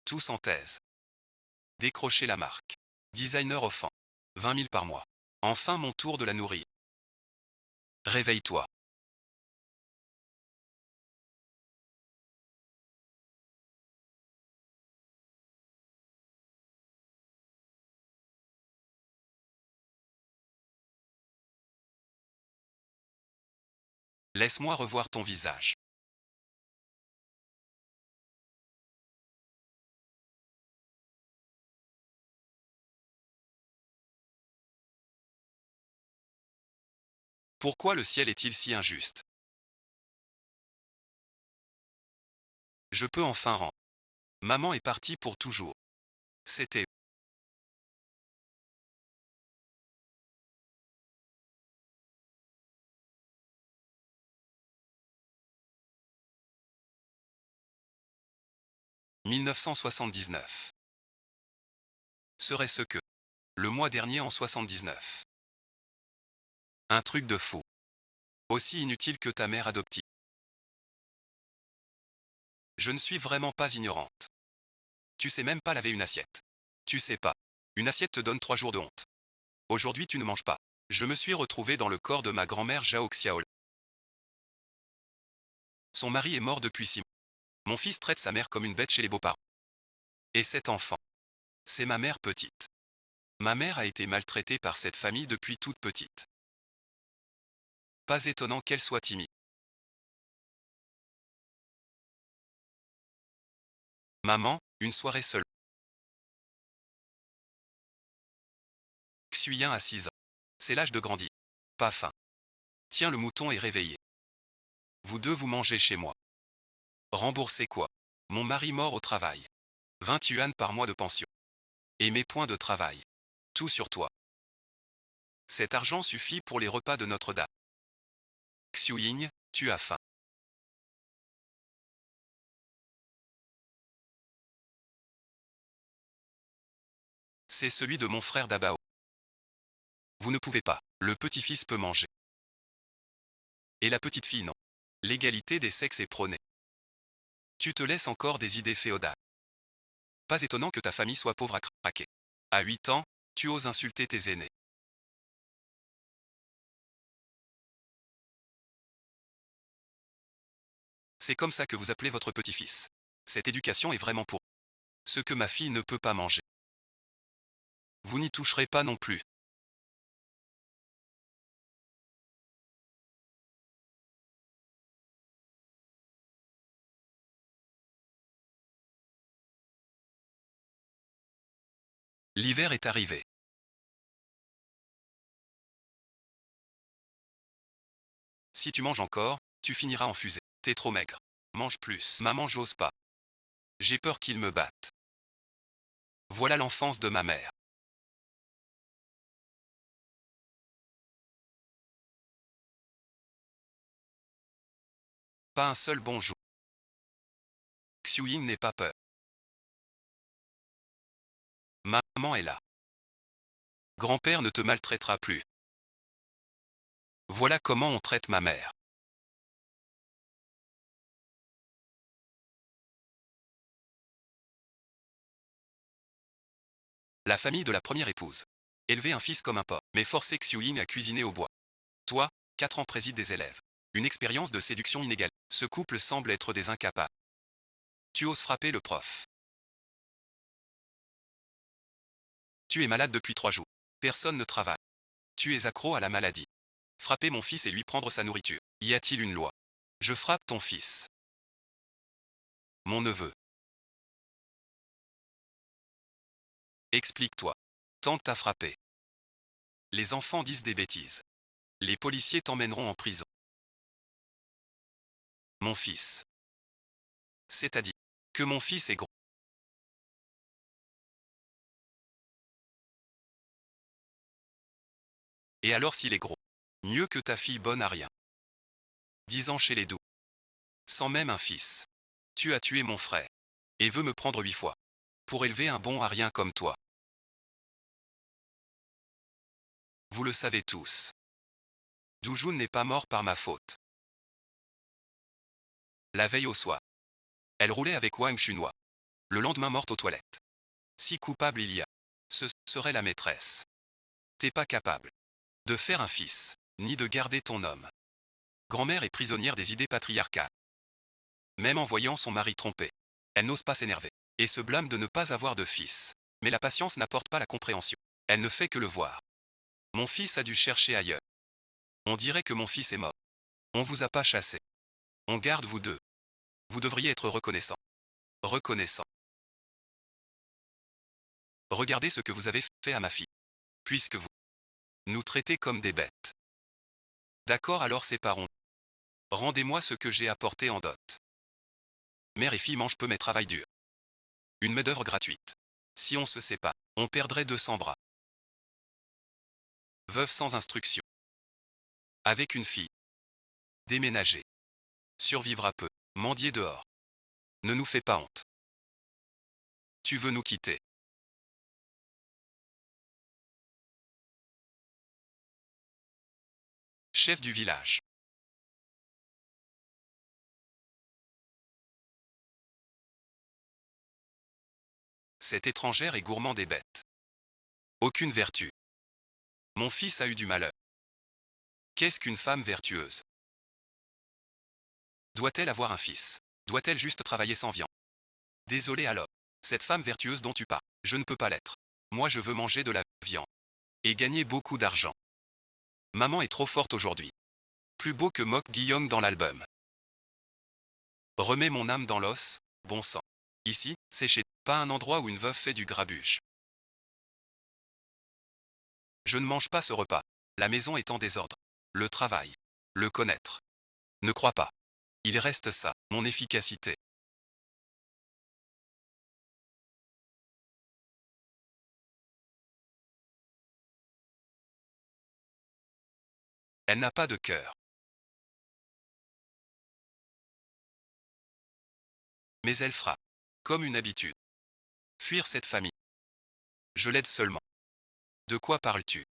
Tous en thèse. Décrocher la marque. Designer offant. 20 000 par mois. Enfin mon tour de la nourrir. Réveille-toi. Laisse-moi revoir ton visage. Pourquoi le ciel est-il si injuste? Je peux enfin rentrer. Maman est partie pour toujours. C'était 1979. Serait-ce que le mois dernier en 79. Un truc de fou. Aussi inutile que ta mère adoptive. Je ne suis vraiment pas ignorante. Tu sais même pas laver une assiette. Tu sais pas. Une assiette te donne 3 jours de honte. Aujourd'hui tu ne manges pas. Je me suis retrouvé dans le corps de ma grand-mère Zhao Xiaola. Son mari est mort depuis 6 mois. Mon fils traite sa mère comme une bête chez les beaux-parents. Et cet enfant. C'est ma mère petite. Ma mère a été maltraitée par cette famille depuis toute petite. Pas étonnant qu'elle soit timide. Maman, une soirée seule. Xuyen a 6 ans. C'est l'âge de grandir. Pas faim. Tiens, le mouton est réveillé. Vous deux vous mangez chez moi. Remboursez quoi? Mon mari mort au travail. 20 yuan par mois de pension. Et mes points de travail. Tout sur toi. Cet argent suffit pour les repas de Notre-Dame. Xiuying, tu as faim. C'est celui de mon frère Dabao. Vous ne pouvez pas. Le petit-fils peut manger. Et la petite fille non. L'égalité des sexes est prônée. Tu te laisses encore des idées féodales. Pas étonnant que ta famille soit pauvre à craquer. À 8 ans, tu oses insulter tes aînés. C'est comme ça que vous appelez votre petit-fils. Cette éducation est vraiment pour ce que ma fille ne peut pas manger. Vous n'y toucherez pas non plus. L'hiver est arrivé. Si tu manges encore, tu finiras en fusée. T'es trop maigre. Mange plus. Maman, j'ose pas. J'ai peur qu'il me batte. Voilà l'enfance de ma mère. Pas un seul bonjour. Xiuying n'est pas peur. Maman est là. Grand-père ne te maltraitera plus. Voilà comment on traite ma mère. La famille de la première épouse. Élever un fils comme un porc, mais forcer Xiuying à cuisiner au bois. Toi, 4 ans préside des élèves. Une expérience de séduction inégale. Ce couple semble être des incapables. Tu oses frapper le prof. Tu es malade depuis 3 jours. Personne ne travaille. Tu es accro à la maladie. Frapper mon fils et lui prendre sa nourriture. Y a-t-il une loi? Je frappe ton fils. Mon neveu. Explique-toi. Tante t'a frappé. Les enfants disent des bêtises. Les policiers t'emmèneront en prison. Mon fils. C'est-à-dire que mon fils est gros. Et alors s'il est gros? Mieux que ta fille bonne à rien. 10 ans chez les doux. Sans même un fils. Tu as tué mon frère. Et veux me prendre 8 fois. Pour élever un bon à rien comme toi. Vous le savez tous. Doujun n'est pas mort par ma faute. La veille au soir. Elle roulait avec Wang Chunhua. Le lendemain morte aux toilettes. Si coupable il y a. Ce serait la maîtresse. T'es pas capable de faire un fils, ni de garder ton homme. Grand-mère est prisonnière des idées patriarcales. Même en voyant son mari trompé, elle n'ose pas s'énerver, et se blâme de ne pas avoir de fils. Mais la patience n'apporte pas la compréhension. Elle ne fait que le voir. Mon fils a dû chercher ailleurs. On dirait que mon fils est mort. On vous a pas chassé. On garde vous deux. Vous devriez être reconnaissant. Reconnaissant. Regardez ce que vous avez fait à ma fille. Puisque vous nous traitez comme des bêtes. D'accord, alors séparons. Rendez-moi ce que j'ai apporté en dot. Mère et fille mangent peu mais travaillent dur. Une main-d'œuvre gratuite. Si on se sépare, on perdrait 200 bras. Veuve sans instruction. Avec une fille. Déménager. Survivra peu. Mendier dehors. Ne nous fais pas honte. Tu veux nous quitter. Chef du village. Cette étrangère est gourmand des bêtes. Aucune vertu. Mon fils a eu du malheur. Qu'est-ce qu'une femme vertueuse? Doit-elle avoir un fils? Doit-elle juste travailler sans viande? Désolé alors. Cette femme vertueuse dont tu parles Je ne peux pas l'être. Moi je veux manger de la viande. Et gagner beaucoup d'argent. Maman est trop forte aujourd'hui. Plus beau que moque Guillaume dans l'album. Remets mon âme dans l'os, bon sang. Ici, c'est chez pas un endroit où une veuve fait du grabuge. Je ne mange pas ce repas. La maison est en désordre. Le travail. Le connaître. Ne crois pas. Il reste ça, mon efficacité. Elle n'a pas de cœur. Mais elle fera. Comme une habitude. Fuir cette famille. Je l'aide seulement. De quoi parles-tu?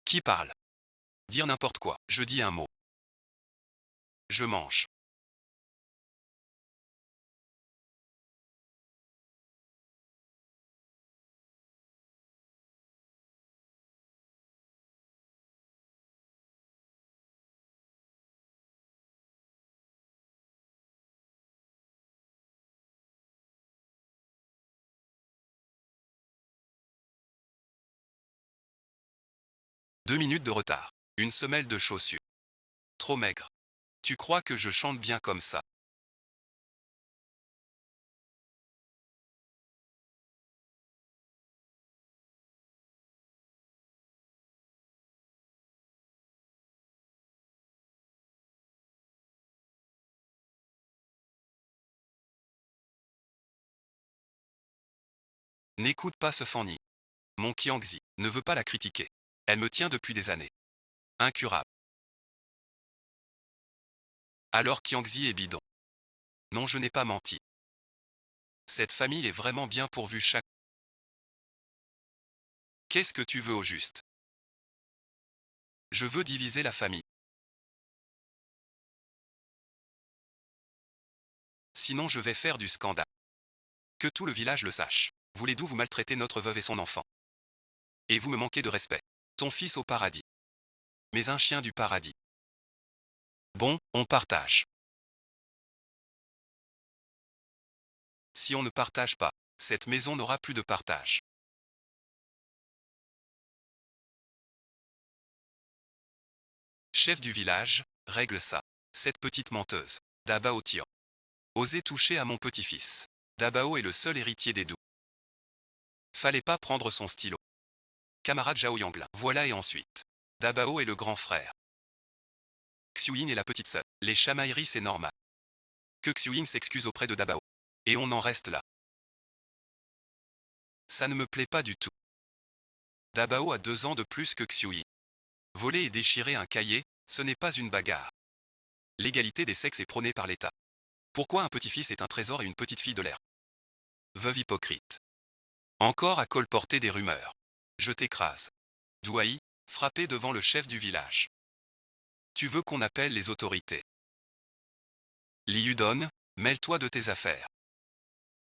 Qui parle? Dire n'importe quoi. Je dis un mot. Je mange. Deux minutes de retard. Une semelle de chaussures. Trop maigre. Tu crois que je chante bien comme ça? N'écoute pas ce Fanny. Mon Kiangzi ne veut pas la critiquer. Elle me tient depuis des années. Incurable. Alors Kiangzi est bidon. Non, je n'ai pas menti. Cette famille est vraiment bien pourvue chaque... Qu'est-ce que tu veux au juste? Je veux diviser la famille. Sinon je vais faire du scandale. Que tout le village le sache. Vous les deux vous maltraitez notre veuve et son enfant. Et vous me manquez de respect. Ton fils au paradis. Mais un chien du paradis. Bon, on partage. Si on ne partage pas, cette maison n'aura plus de partage. Chef du village, règle ça. Cette petite menteuse. Dabao Tian. Osez toucher à mon petit-fils. Dabao est le seul héritier des Dou. Fallait pas prendre son stylo. Camarade Zhao Yanglin. Voilà et ensuite. Dabao est le grand frère. Xiuyin est la petite sœur. Les chamailleries c'est normal. Que Xiuyin s'excuse auprès de Dabao. Et on en reste là. Ça ne me plaît pas du tout. Dabao a 2 ans de plus que Xiuyin. Voler et déchirer un cahier, ce n'est pas une bagarre. L'égalité des sexes est prônée par l'État. Pourquoi un petit-fils est un trésor et une petite fille de l'air? Veuve hypocrite. Encore à colporter des rumeurs. Je t'écrase. Douaï, frappé devant le chef du village. Tu veux qu'on appelle les autorités? Liudon, mêle-toi de tes affaires.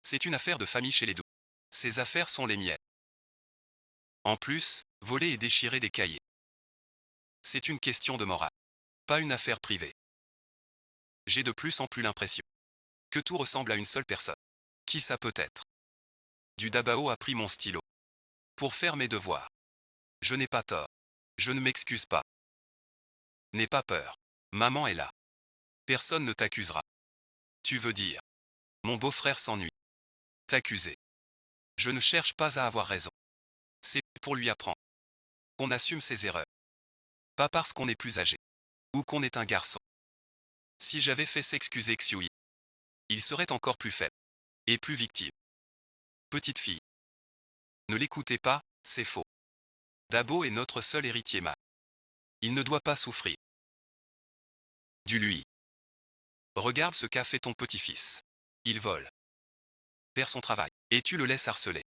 C'est une affaire de famille chez les Dou. Ces affaires sont les miennes. En plus, voler et déchirer des cahiers. C'est une question de morale. Pas une affaire privée. J'ai de plus en plus l'impression que tout ressemble à une seule personne. Qui ça peut être? Du Dabao a pris mon stylo. Pour faire mes devoirs. Je n'ai pas tort. Je ne m'excuse pas. N'aie pas peur. Maman est là. Personne ne t'accusera. Tu veux dire. Mon beau-frère s'ennuie. T'accuser. Je ne cherche pas à avoir raison. C'est pour lui apprendre. Qu'on assume ses erreurs. Pas parce qu'on est plus âgé. Ou qu'on est un garçon. Si j'avais fait s'excuser Xiui, il serait encore plus faible. Et plus victime. Petite fille. Ne l'écoutez pas, c'est faux. Dabo est notre seul héritier mâle. Il ne doit pas souffrir. Du lui. Regarde ce qu'a fait ton petit-fils. Il vole. Perd son travail. Et tu le laisses harceler.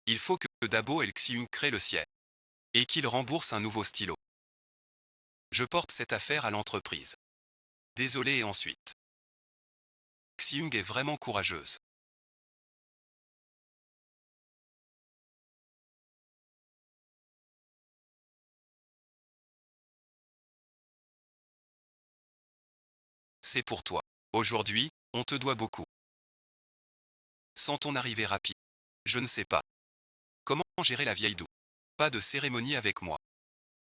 Il faut que Dabo et le Xiung créent le ciel. Et qu'il rembourse un nouveau stylo. Je porte cette affaire à l'entreprise. Désolé et ensuite. Xiung est vraiment courageuse. C'est pour toi. Aujourd'hui, on te doit beaucoup. Sans ton arrivée rapide. Je ne sais pas. Comment gérer la vieille Dou? Pas de cérémonie avec moi.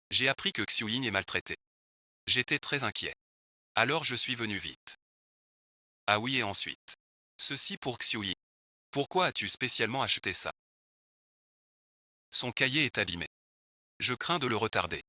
J'ai appris que Xiuyin est maltraité. J'étais très inquiet. Alors je suis venu vite. Ah oui, et ensuite. Ceci pour Xiuyin. Pourquoi as-tu spécialement acheté ça? Son cahier est abîmé. Je crains de le retarder.